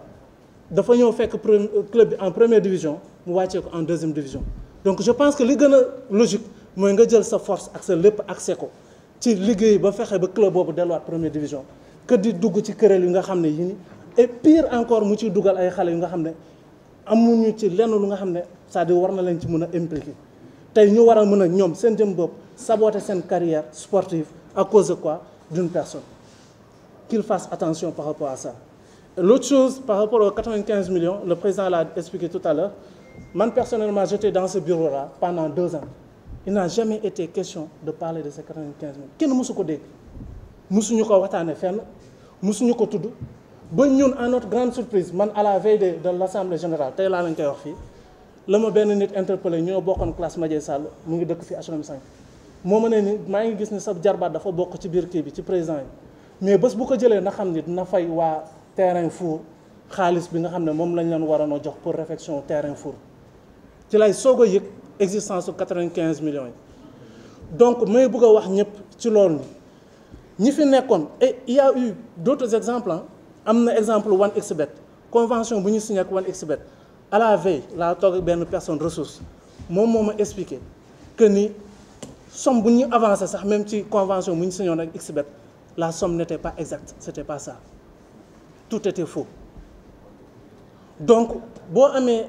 dafa ñëw fekk club bi en première division mu wàccee ko en deuxième division. Donc je pense que li gën a logique mooy nga jël sa force ak sa lépp accès ko ci liggéey ba fexe ba club boobu delluwaat première division que di dugg ci kuréel yi nga xam ne yii nii et pire encore mu ciy dugal ay xale yu nga xam ne amuñu ci lenn lu nga xam ne c'est-à-dire war na leen ci mën a impliquer tey ñu war a mën a ñoom seen jëm bopp saboter seen carrière sportive à cause de quoi? D'une personne. Qu'il fasse attention par rapport à ça. L'autre chose, par rapport aux 95 millions, le président l'a expliqué tout à l'heure, moi personnellement j'étais dans ce bureau-là pendant 2 ans. Il n'a jamais été question de parler de ces 95 millions. Qui ne m'a dégg musuñu ko waxtaane fenn musuñu ko tudd ba ñun à notre grande surprise man à la veille de l'assemblée générale tey laa lañ koy wax fii la ma benn nit interpellé ñoo bokkoon classe Madiaye Sall mu ngi dëkk fi HLM 5 moo ma ne ni maa ngi gis ni sa jarbaat dafa bokk ci biir kii bi ci président yi mais bés bu ko jëlee na xam ni dina fay waa terrain four xaalis bi nga xam ne moom lañ leen waroon a jox pour réfection terrain four ci lay soog a yëg existence su 95 millions yi donc may bëgg a wax ñëpp ci loolu ñi fi nekkoon et il y a eu d'autres exemples am na exemple 1xBet convention bu ñu signé ak 1xBet à la veille laa toog ak benn personne ressource moom moo ma expliqué que ni somme bu ñu avancé sax même ci convention bu ñu signé ak xBet la somme n'était pas exacte c'était pas ça tout était faux donc boo amee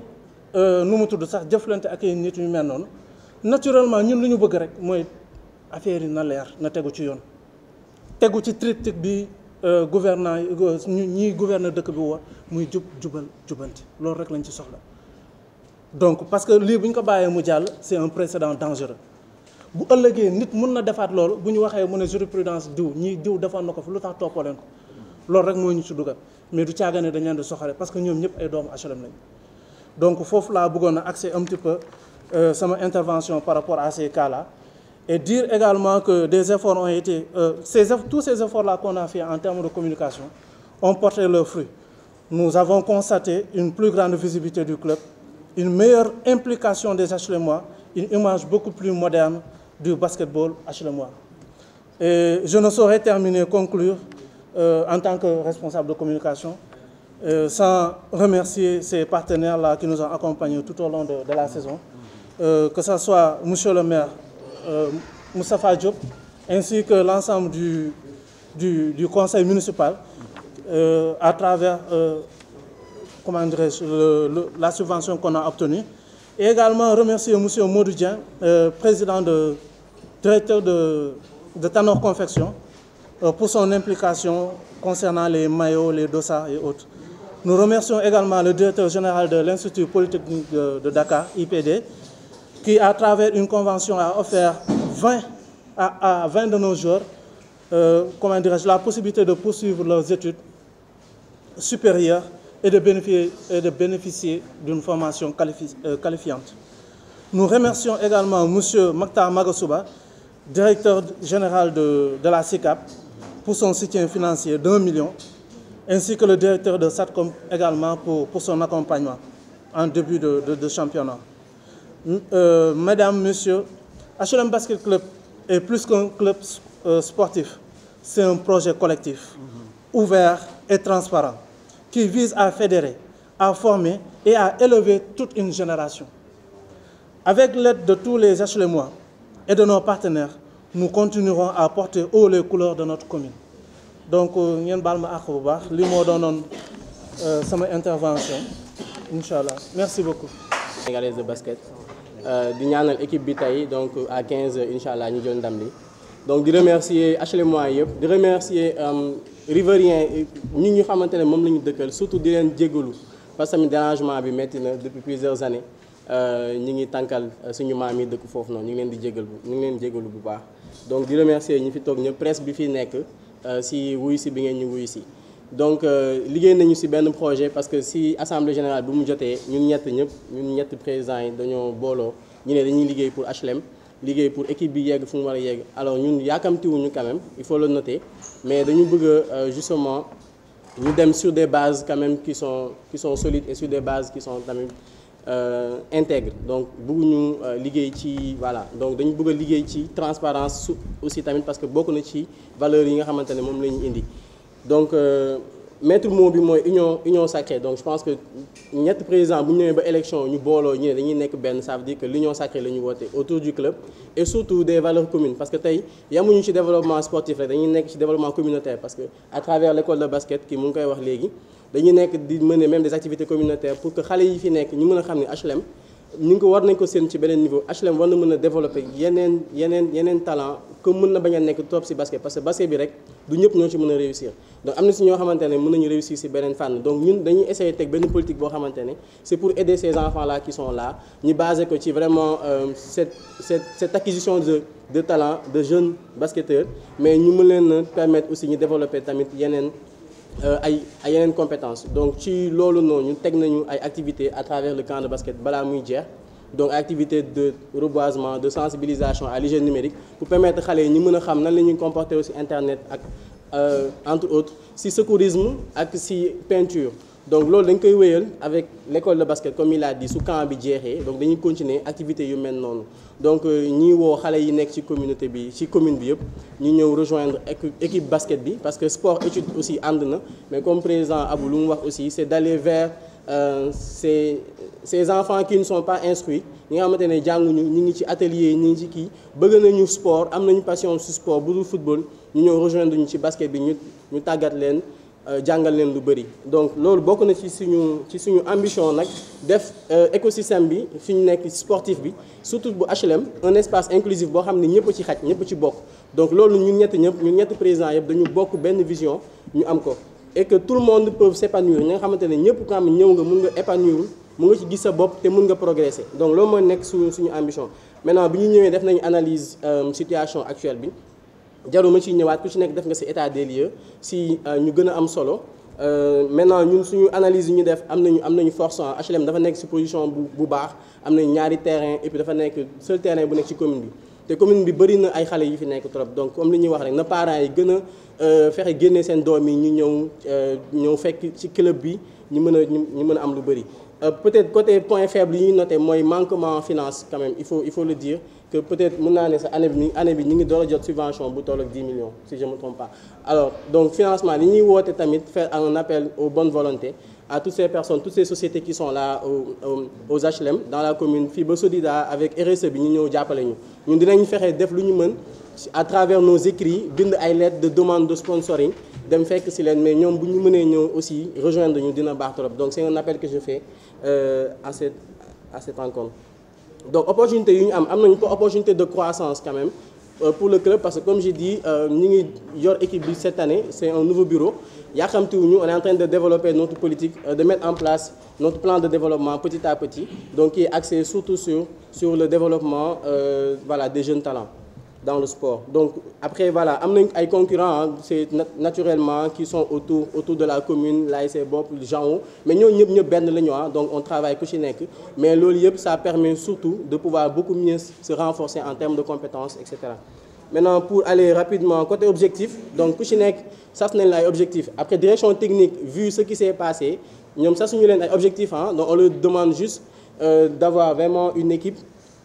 nu mu tudd sax jëflante ak ay nit yu mel noonu naturellement ñun lu ñu bëgg rek mooy affaire yi na leer na tegu ci yoon tegu ci triptyque bi gouvernant yi ñiy gouverner dëkk bi war muy jubal jubanti loolu rek lañ ci soxla donc parce que lii bu ñu ko bàyyee mu jàll c'est un précédent dangereux bu ëllëgee nit mun na defaat loolu bu ñu waxee mu ne jurisprudence diw ñii diw defoon na ko fi lu tax toppoo leen ko loolu rek moo ñu ci dugal mais du caagane dañ leen di soxale parce que ñoom ñëpp ay doomu HLM lañ donc foofu laa bëggoon a axer un petit peu sama intervention par rapport à ces cas-là et dire également que des efforts ont été tous ces efforts-là qu'on a fait en termes de communication ont porté leurs fruits. Nous avons constaté une plus grande visibilité du club, une meilleure implication des HLMois, une image beaucoup plus moderne du basketball HLMois. Et je ne saurais conclure en tant que responsable de communication sans remercier ces partenaires-là qui nous ont accompagnés tout au long de la saison, que ce soit Monsieur le maire Moustapha Diop, ainsi que l'ensemble du conseil municipal, à travers comment dirais-je, la subvention qu'on a obtenue. Et également remercier M. Modou Dieng, directeur de Tanor Confection, pour son implication concernant les maillots, les dossards et autres. Nous remercions également le directeur général de l'Institut Polytechnique de Dakar, IPD, qui, à travers une convention, a offert à 20 de nos joueurs la possibilité de poursuivre leurs études supérieures et de bénéficier d'une formation qualifiante. Nous remercions également M. Maktar Magasuba, directeur général de la SICAP, pour son soutien financier d'1 million, ainsi que le directeur de SATCOM également pour son accompagnement en début de championnat. Mesdames, Messieurs, HLM Basket Club est plus qu'un club sportif. C'est un projet collectif, ouvert et transparent, qui vise à fédérer, à former et à élever toute une génération. Avec l'aide de tous les HLMois et de nos partenaires, nous continuerons à porter haut les couleurs de notre commune. Donc, ngeen baal ma àq bu baax li moo doonoon sama intervention inchallah merci beaucoup. Sénégalaise de basket di ñaanal équipe bi tey donc à 15 inchallah ñu jël ndam li donc di remercier HLMois yëpp di remercier riveriens ñi ñu xamante ne moom la ñu dëkkal surtout di leen jégalu parce que tamit dérangement bi métti na depuis plusieurs années ñi ngi tànkal suñu maam yi dëkk foofu noonu ñu ngi leen di jégalu bu baax donc di remercier ñi fi toog ñëpp presse bi fi nekk si wuyu si bi ngeen ñu wuyu si donc liggéey nañu si benn projet parce que si assemblée générale bu mu jotee ñun ñett présidents yi dañoo booloo ñu ne dañuy liggéey pour HLM liggéey pour équipe bi yegg fu mu war a yegg alors ñun yaakamtiwuñu quand même il faut le noter mais dañu bëgg justement ñu dem sur des bases quand même qui sont solides et sur des bases qui sont tamit intègres donc bëgguñu liggéey ci voilà donc dañu bëgg a liggéey ci transparence aussi tamit parce que bokk na ci valeurs yi nga xamante ne moom la ñu indi donc maître mot bi mooy union sacrée donc je pense que ñett président bu ñu ñëwee ba élection ñu booloo ñu ne dañuy nekk benn ça veut dire que l'union sacrée la ñu woote autour du club et surtout des valeurs communes parce que tey yamuñu ci développement sportif rek dañuy nekk ci développement communautaire parce que à travers l'école de basket ki mu ngi koy wax léegi dañuy nekk di mener même des activités communautaires pour que xale yi fi nekk ñu mën a xam ne HLM ñu ngi ko war nañ ko seen ci beneen niveau HLM war na mën a développer yeneen talent que mën na bañ a nekk top ci basket parce que basket bi rek du ñëpp ñoo ci mën a réussir donc am na ci ñoo xamante ne mën nañu réussir ci beneen fànn donc ñun dañuy essayer teg benn politique boo xamante ne c'est pour aider ces enfants là qui sont là ñu basé ko ci vraiment cette acquisition de talent de jeunes basketteurs mais ñu mën leen permettre aussi ñu développer tamit yeneen compétences donc ci loolu noonu ñu teg nañu ay activités à travers le camp de basket balaa muy jeex donc activité de reboisement de sensibilisation à l'hygiène numérique pour permettre xale yi ñu mën a xam nan la ñuy comporter aussi internet ak entre autres si secourisme ak si peinture. Donc loolu dañ koy wéyal avec l'école de basket comme il a dit su camp bi jeexee donc dañuy continuer activité yu mel noonu donc ñi woo xale yi nekk ci communauté bi ci commune bi yëpp ñu ñëw rejoindre équipe basket bi parce que sport étude aussi ànd na mais comme président Abou lu mu wax aussi c'est d'aller vers ces enfants qui ne sont pas instruits ñi nga xamante ne jànguñu ñu ngi ci atelier yi ñu ngi ci kii bëgg nañu sport am nañu passion ci sport bu dul football ñu ñëw rejoindre ñu ci basket bi ñu tàggat leen jàngal leen lu bëri. Donc loolu bokk na ci suñu ambition nag def écosystème bi fi ñu nekk sportif bi surtout bu HLM un espace inclusif boo xam ne ñëpp ci xaj ñëpp ci bokk donc loolu ñun ñetti président yëpp dañu bokk benn vision ñu am ko et que tout le monde peut s'épanouir ñi nga xamante ne ñëpp ko xam ne ñëw nga mun nga épanouir mu nga ci gis sa bopp te mun nga progresser donc loolu mooy nekk suñu ambition. Maintenant bi ñu ñëwee def nañu analyse situation actuelle bi jaruma ci ñëwaat ku ci nekk def nga ci état des lieux si ñu gën a am solo maintenant ñun suñu analyse yi ñu def am nañu force en HLM dafa nekk ci position bu baax am nañu ñaari terrain et puis dafa nekk seul terrain bu nekk ci commune bi te commune bi bëri na ay xale yu fi nekk trop donc comme li ñuy wax rek na parents yi gën a fexe génne seen doom yi ñu ñëw fekk ci club bi ñu mën a am lu bëri. Peut-être côté point faible yi ñu noté mooy manquement finance quand même il faut le dire que peut-être mën naa ne sa année bi ñu ngi door a jot subvention bu toll ak 10 millions si je me trompe pas. Alors donc financement li ñuy woote tamit faire un appel aux bonnes volontés à toutes ces personnes toutes ces sociétés qui sont là aux HLM dans la commune fii ba Sodida avec RSE bi ñu ñëw jàppale ñu ñun dinañ fexe def lu ñu mën à travers nos écrits bind ay lettres de demande de sponsoring dem fekk si leen mais ñoom bu ñu mënee ñëw aussi rejoindre ñu dina baax trop donc c'est un appel que je fais à cette rencontre. Donc opportunité yu ñu am nañu ko opportunité de croissance quand même pour le club parce que comme j'ai dit ñu ngi yor équipe bi cette année c'est un nouveau bureau yàqamtiwuñu on est en train de développer notre politique de mettre en place notre plan de développement petit à petit donc qui est axé surtout sur le développement voilà des jeunes talents dans le sport. Donc après voilà am nañ ay concurrents c'est naturellement qui sont autour de la commune l'ASC bopp Jean mais ñooñu ñëpp benn la ñu donc on travaille ku ci nekk mais loolu yëpp ça permet surtout de pouvoir beaucoup mieux se renforcer en termes de compétences et cetera. Maintenant pour aller rapidement côté objectif donc ku ci nekk sas nañ la ay objectifs après direction technique vu ce qui s'est passé ñoom sasuñu leen ay objectifs donc on leur demande juste d'avoir vraiment une équipe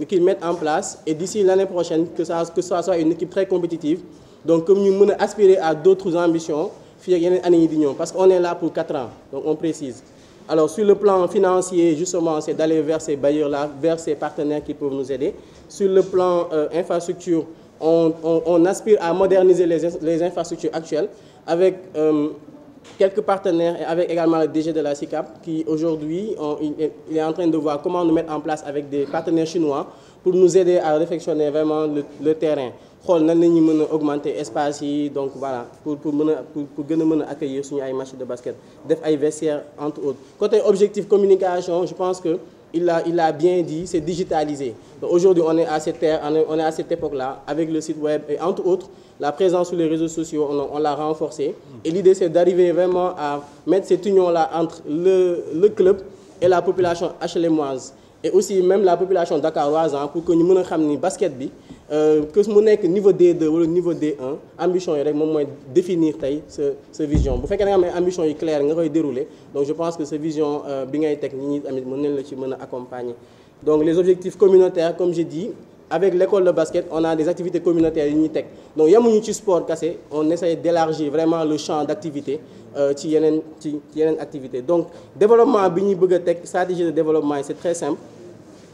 qu'ils mettent en place et d'ici l'année prochaine que ça soit une équipe très compétitive donc comme ñu mën a aspirer à d'autres ambitions fii ak yeneen années yi di ñëw parce qu'on est là pour 4 ans donc on précise. Alors sur le plan financier justement c'est d'aller vers ces bailleurs là vers ces partenaires qui peuvent nous aider. Sur le plan infrastructure on aspire à moderniser les infrastructures actuelles avec quelques partenaires et avec également le DG de la SICAP qui aujourd'hui il est en train de voir comment nous mettre en place avec des partenaires chinois pour nous aider à réfectionner vraiment le terrain xool nan la ñuy mën a augmenter espace yi donc voilà pour gën a mën a accueillir suñu ay matchs de basket def ay vestiaires entre autres. Côté objectif communication je pense que il a bien dit c'est digitalisé. Donc aujourd'hui on est à cette époque-là avec le site web et entre autres la présence sur les réseaux sociaux on l'a renforcé et l'idée c'est d'arriver vraiment à mettre cette union-là entre le club et la population HLMoise et aussi même la population dakaroise pour que ñu mën a xam ni basket bi que mu nekk niveau D2 wala niveau D1 ambition yi rek moom mooy définir tey sa vision bu fekkee da nga am ay ambition yi claire nga koy dérouler donc je pense que sa vision bi ngay teg nit ñi tamit mën nañ la ci mën a accompagner. Donc les objectifs communautaires comme j'ai dit avec l'école de basket on a des activités communautaires yu ñuy teg donc yemuñu ci sport kese on essaie d'élargir vraiment le champ d'activité ci yeneen activité. Donc développement bi ñuy bëgg a teg stratégie de développement yi c'est très simple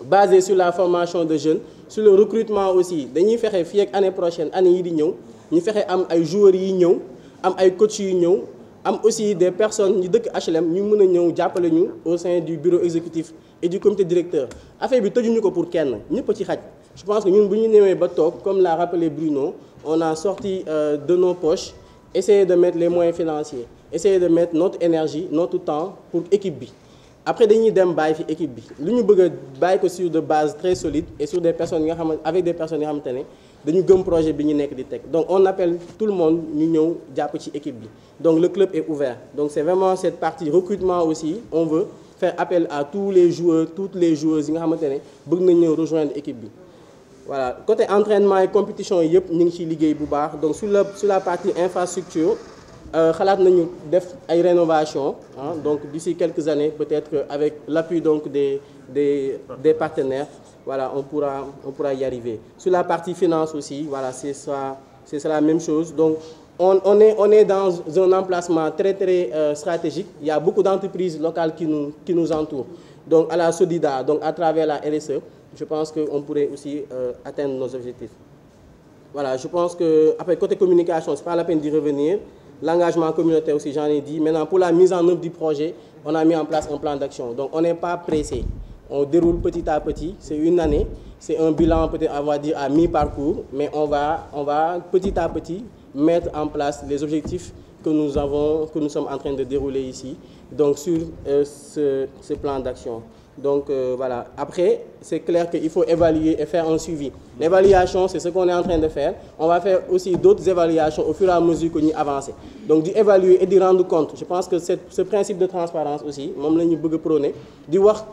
basé sur la formation de jeunes sur le recrutement aussi dañuy fexe fii ak année prochaine année yi di ñëw ñu fexe am ay joueurs yi ñëw am ay coachs yu ñëw am aussi des personnes ñu dëkk HLM ñu mën a ñëw jàppale ñu au sein du bureau exécutif et du comité directeur affaire bi tëjuñu ko pour kenn ñëpp ci xaj. Je pense que ñun bu ñu ñëwee ba toog comme l'a rappelé Bruno on a sorti de nos poches essayer de mettre les moyens financiers essayer de mettre notre énergie notre temps pour équipe bi après dañuy dem bàyyi fi équipe bi lu ñu bëgg a bàyyi ko sur de base très solide et sur des personnes yi nga xamante avec des personnes yoo xamante ne dañu gëm projet bi ñu nekk di teg donc on appelle tout le monde ñu ñëw jàpp ci équipe bi donc le club est ouvert donc c'est vraiment cette partie recrutement aussi on veut faire appel à tous les joueurs toutes les joueuses yi nga xamante ne bëgg nañ ñëw rejoindre équipe bi. Voilà, côté entraînement et compétition yëpp ñu ngi ciy liggéey bu baax donc sur la partie infrastructure xalaat nañu def ay rénovation donc d'ici quelques années peut-être avec l'appui donc des partenaires voilà on pourra y arriver. Sur la partie finance aussi voilà c'est la même chose donc on est dans un emplacement très stratégique. Il y a beaucoup d'entreprises locales qui nous entourent donc à la Sodida donc à travers la RSE. Je pense qu'on pourrait aussi atteindre nos objectifs. Voilà, je pense que après côté communication, c'est pas la peine d'y revenir. L'engagement communautaire aussi, j'en ai dit. Maintenant, pour la mise en œuvre du projet, on a mis en place un plan d'action. Donc, on n'est pas pressé. On déroule petit à petit. C'est une année. C'est un bilan peut-être on va dire à mi-parcours, mais on va petit à petit mettre en place les objectifs que nous sommes en train de dérouler ici. Donc, sur ce plan d'action. Donc voilà, après, c'est clair qu'il faut évaluer et faire un suivi. L'évaluation, c'est ce qu'on est en train de faire. On va faire aussi d'autres évaluations au fur et à mesure que nous avançons. Donc d'évaluer et de rendre compte. Je pense que ce principe de transparence aussi, moom la ñu bëgg a prôner di wax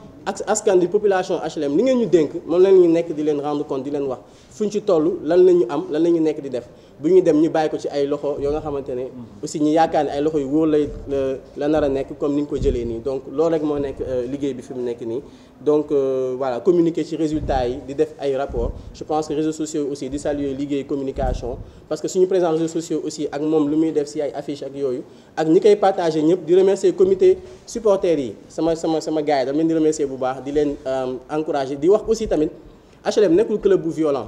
askan di population HLM li ngeen ñu dénk moom la ñu nekk di leen rendre compte di leen wax fu ñu ci toll lan la ñu am lan la ñu nekk di def bu ñu dem ñu bàyyi ko ci ay loxo yoo nga xamante ne aussi ñu yaakaar ne ay loxo yu wóor la nar a nekk comme ni ñu ko jëlee nii donc loolu rek moo nekk liggéey bi fi mu nekk nii donc voilà communiquer ci résultats yi di def ay rapports je pense que réseaux sociaux aussi di saluer liggéey communication parce que suñu présent réseaux sociaux aussi ak moom lu muy def ci ay affiches ak yooyu ak ñi koy partager ñëpp di remercier comité supporters yi sama gars yi dama leen di remercier bu baax di leen encourager di wax aussi tamit HLM nekkul club bu violent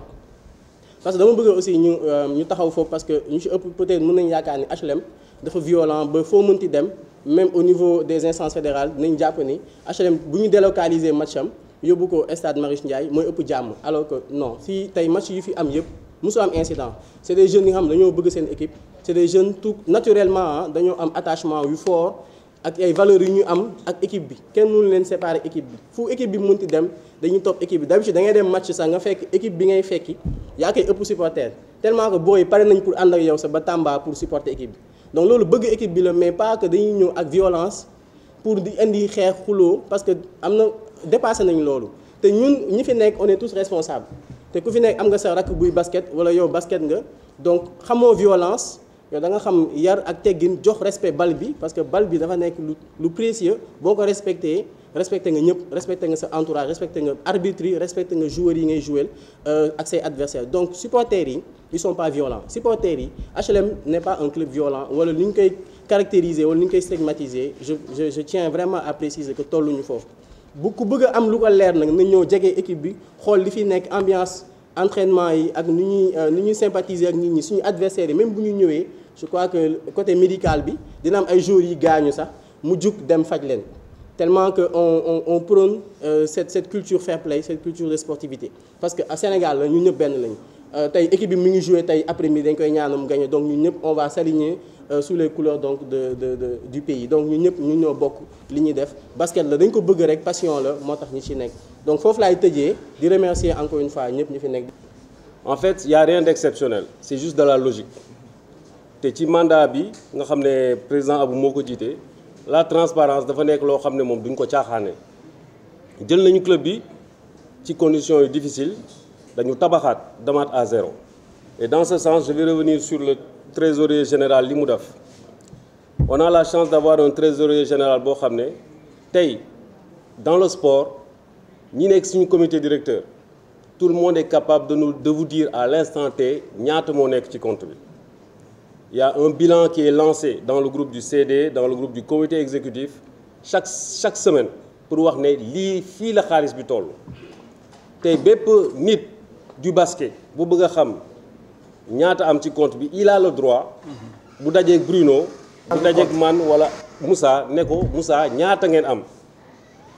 parce que dama bëgg aussi ñu taxaw foofu parce que ñu ci ëpp peut-être mën nañu yaakaar ni HLM dafa violent ba foo mënti dem même au niveau des instances fédérales nañ jàpp ni HLM bu ñu délocaliser match am yóbbu ko stade Marius Ndiaye mooy ëpp jàmm alors que non fii tey match yu fi am yëpp musu am incident c'est des jeunes yi nga xam dañoo bëgg seen équipe c'est des jeunes tout naturellement dañoo am attachement yu fort ak ay valeurs yu ñu am ak équipe bi kenn mënu leen séparer équipe bi fu équipe bi mënti dem dañuy topp équipe bi d'habitude da ngay dem match sax nga fekk équipe bi ngay fekki yaa koy ëpp supporter tellement que booy pare nañ pour ànd ak yow sax ba Tamba pour supporter équipe bi donc loolu bëgg équipe bi la mais pas que dañuy ñëw ak violence pour di indi xeex xuloo parce que am na dépassé nañ loolu te ñun ñi fi nekk on est tous responsables te ku fi nekk am nga sa rakk buy basket wala yow basket nga donc xamoo violence yow da nga xam yar ak teggin jox respect bal bi parce que bal bi dafa nekk lu précieux boo ko respecté nga ñëpp respecté nga sa entourage respecté nga arbitre yi respecté nga joueurs yi ngay jouer ak say adversaires donc supporters yi ils sont pas violents supporters yi HLM n'est pas un club violent wala ni ñu koy caractériser wala ni ñu koy stigmatiser je tiens vraiment à préciser que tolluñu foofu bu ku bëgg a am lu ko leer nag na ñëw jege équipe bi xool li fi nekk ambiance entraînement yi ak ni ñuy sympathiser ak nit ñi suñu adversaires yi même bu ñu ñëwee je crois que côté médical bi dina am ay joueurs yi gaañu sax mu jug dem faj leen tellement que on prône cette culture fair play cette culture de sportivité parce que à Sénégal la ñun ñëpp benn lañu tey équipe bi mi ngi joué tey après-midi dañ koy ñaanal mu gagné donc ñun ñëpp on va s'aligner sous les couleurs donc du pays donc ñun ñëpp ñu ñoo bokk li ñuy def basket la dañ ko bëgg rek passion la moo tax ñi ci nekk donc foofu laay tëjee di remercier encore une fois ñëpp ñu fi nekk. En fait il y a rien d'exceptionnel c'est juste de la logique te ci mandat bi nga xam ne président Abou moo ko jiite la transparence dafa nekk loo xam ne moom duñ ko caaxaane jël nañu club bi ci conditions yu difficiles dañu tabaxaat demaat à zéro et dans ce sens je vais revenir sur le trésorier général li mu def on a la chance d'avoir un trésorier général boo xam ne tey dans le sport ñi nekk suñu comité directeur tout le monde est capable de vous dire à l'instant T ñaata moo nekk ci compte bi il y a un bilan qui est lancé dans le groupe du CD dans le groupe du comité exécutif chaque semaine pour wax ne lii fii la xaalis bi toll tey bépp nit du basket bu bëgg a xam ñaata am ci compte bi il a le droit bu dajeeg Bruno bu dajeeg man wala Moussa ne ko Moussa ñaata ngeen am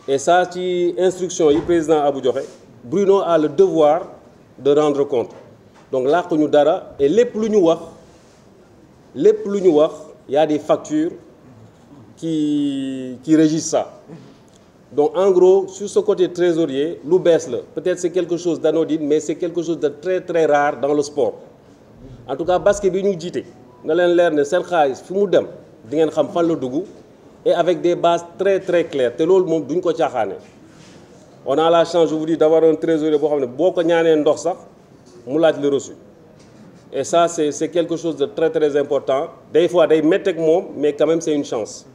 et ça ci instruction yi président Abou joxe Bruno a le devoir de rendre compte donc làqu ñu dara et lépp lu ñu wax y a des factures qui régissent ça donc en gros sur ce côté trésorier lu bees la peut-être c'est quelque chose d'anodine mais c'est quelque chose de très très rare dans le sport en tout cas basket bi ñu jiite nga leen leer ne seen xaalis fi mu dem di ngeen xam fan la dugg et avec des bases très très claires te loolu moom duñ ko caaxaane. On a la chance, je vous dis, d'avoir un trésorier boo xam ne boo ko ñaanee ndox sax mu laaj le reçu et ça c'est quelque chose de très très important. Des fois day métti ak moom mais quand même c'est une chance.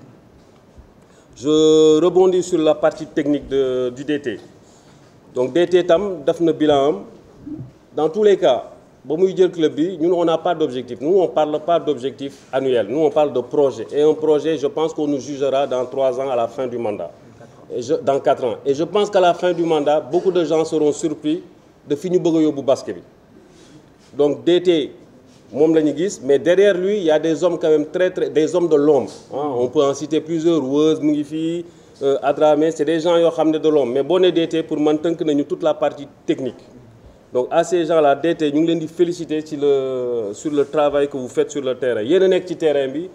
Je rebondis sur la partie technique du DT. Donc DT tam def na bilan am dans tous les cas ba muy jël club bi ñun on n'a pas d'objectif. Nous on parle pas d'objectif annuel. Nous on parle de projet et un projet je pense qu'on nous jugera dans 3 ans à la fin du mandat. Dans 4 ans. Et je pense qu'à la fin du mandat, beaucoup de gens seront surpris de fi ñu bëgg a yóbbu basket bi. Donc DT moom la ñu gis mais derrière lui il y a des hommes quand même des hommes de l'ombre. On peut en citer plusieurs. Weuz mu ngi fii Adramé c'est des gens yoo xam ne de l'ombre mais boo nee DT pour man tënk nañu toute la partie technique. Donc à ces gens-là DT ñu ngi leen di féliciter sur le travail que vous faites sur le terrain. Yéen a nekk ci terrain bi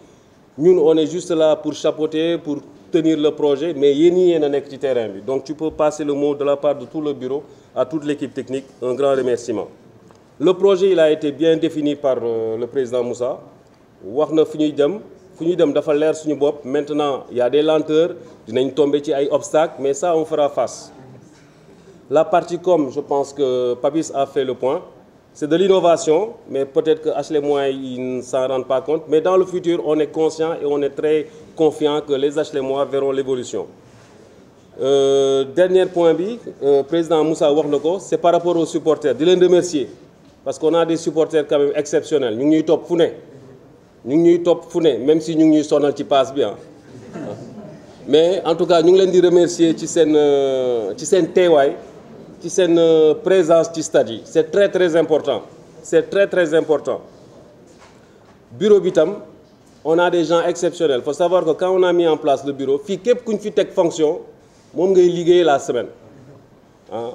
ñun on est juste là pour chapeauter pour tenir le projet mais yéen ñi yéen a nekk ci terrain bi. Donc tu peux passer le mot de la part de tout le bureau à toute l'équipe technique un grand remerciement. Le projet il a été bien défini par le président Moussa wax na fu ñuy dem dafa leer suñu bopp. Maintenant il y a des lenteurs dinañ tomber ci ay obstacles mais ça on fera face. La partie com je pense que Papis a fait le point. C'est de l'innovation mais peut-être que HLM ils ne s'en rendent pas compte mais dans le futur on est conscient et on est très confiant que les HLM verront l'évolution. Dernier point bi président Moussa wax na ko c'est par rapport aux supporters di leen remercier parce qu'on a des supporters quand même exceptionnels ñu ngi ñuy topp fu ne même si ñu ngi ñuy sonal ci passe bi mais en tout cas ñu ngi leen di remercier ci seen teewaay ci seen présence ci stade yi c'est très très important bureau bi tam on a des gens exceptionnels. Il faut savoir que quand on a mis en place le bureau, fii képp ku ñu fi teg fonction moom ngay liggéey la semaine.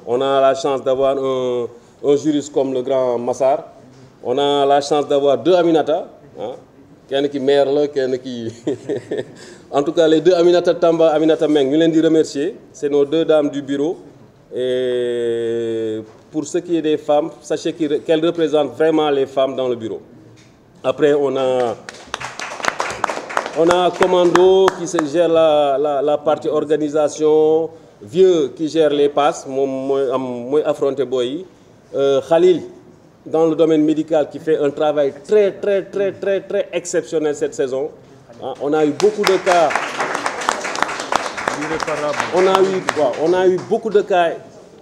On a la chance d'avoir un juriste comme le grand Massar. On a la chance d'avoir 2 Aminata. Kenn ki maire la kenn ki en tout cas les 2 Aminata Tamba Aminata Meng ñu leen di remercier. C'est nos 2 dames du bureau. Et pour ce qui est des femmes, sachez qu'elles représentent vraiment les femmes dans le bureau. Après on a Commando qui gère la partie organisation, Vieux qui gère les passes, mooy affronter boy yi. Khalil dans le domaine médical qui fait un travail très exceptionnel cette saison. On a eu beaucoup de cas. On a eu beaucoup de cas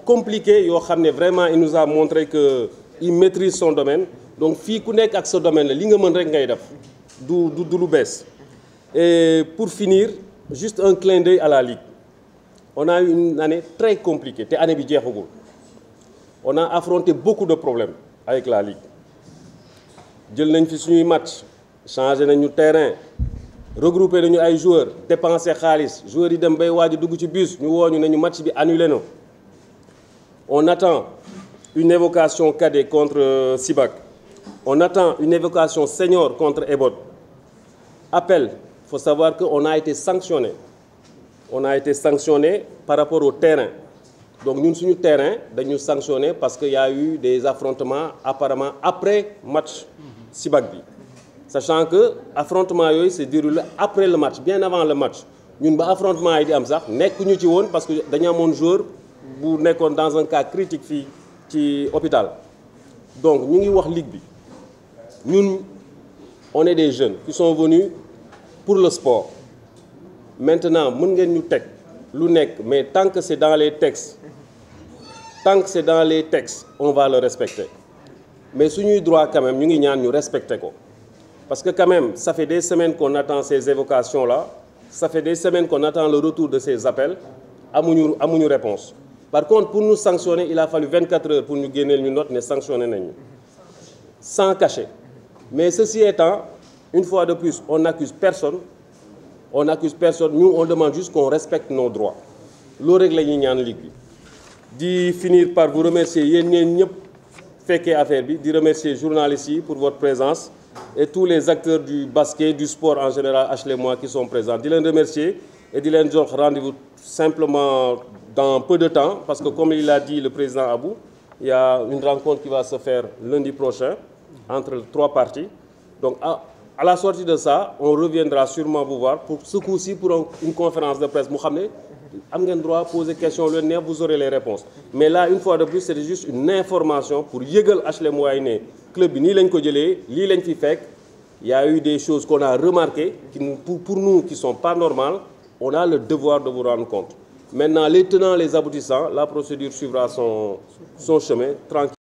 compliqués yoo xam ne vraiment il nous a montré que il maîtrise son domaine. Donc fii ku nekk ak sa domaine la li nga mën rek ngay def du lu bees. Et pour finir, juste un clin d'œil à la Ligue. On a eu une année très compliquée te année bi jeexagul. On a affronté beaucoup de problèmes avec la Ligue. Jël nañ fi suñuy match changé nañu terrain regroupé nañu ay joueurs dépensé xaalis joueurs yi dem bay waaj a dugg ci bus ñu woo ñu nañu match bi annulé na. On attend une évocation cadet contre Sibac. On attend une évocation senior contre Ebot. Appel. Il faut savoir qu'on a été sanctionné. On a été sanctionné par rapport au terrain. Donc nous, sur le terrain, nous sanctionné parce qu'il y a eu des affrontements apparemment après match Sibagbi. Sachant que l'affrontement s'est déroulé après le match, bien avant le match. Nous avons affrontement parce que nous avons un joueur dans un cas critique dans l'hôpital. Donc nous avons dit Ligue. Nous, on est des jeunes qui sont venus pour le sport. Maintenant, nous avons mais tant que c'est dans les textes, on va le respecter. Mais si nous avons droit quand même, nous devons respecter. Parce que quand même, ça fait des semaines qu'on attend ces évocations-là, ça fait des semaines qu'on attend le retour de ces appels, à mon réponse. Par contre, pour nous sanctionner, il a fallu 24 heures pour nous gagner une note, mais sanctionner sans cacher. Mais ceci étant, une fois de plus, on n'accuse personne. Nous, on demande juste qu'on respecte nos droits. Lo règle la ñaan ligue di finir par vous remercier yéen ñëpp fekkee affaire bi di remercier journalistes yi pour votre présence et tous les acteurs du basket, du sport en général HLM qui sont présents. Di leen remercier et di leen jox rendez-vous simplement dans peu de temps parce que comme il a dit le président Abou, il y a une rencontre qui va se faire lundi prochain entre 3 parties. Donc À la sortie de ça, on reviendra sûrement vous voir pour ce coup-ci pour une conférence de presse. Vous avez le droit de poser des questions, vous aurez les réponses. Mais là, une fois de plus, c'est juste une information pour Yegel HLM Wayne, club ni lañ ko jëlé, li lañ fi fekk. Il y a eu des choses qu'on a remarquées qui pour nous qui sont pas normales. On a le devoir de vous rendre compte. Maintenant, les tenants, les aboutissants, la procédure suivra son chemin tranquille.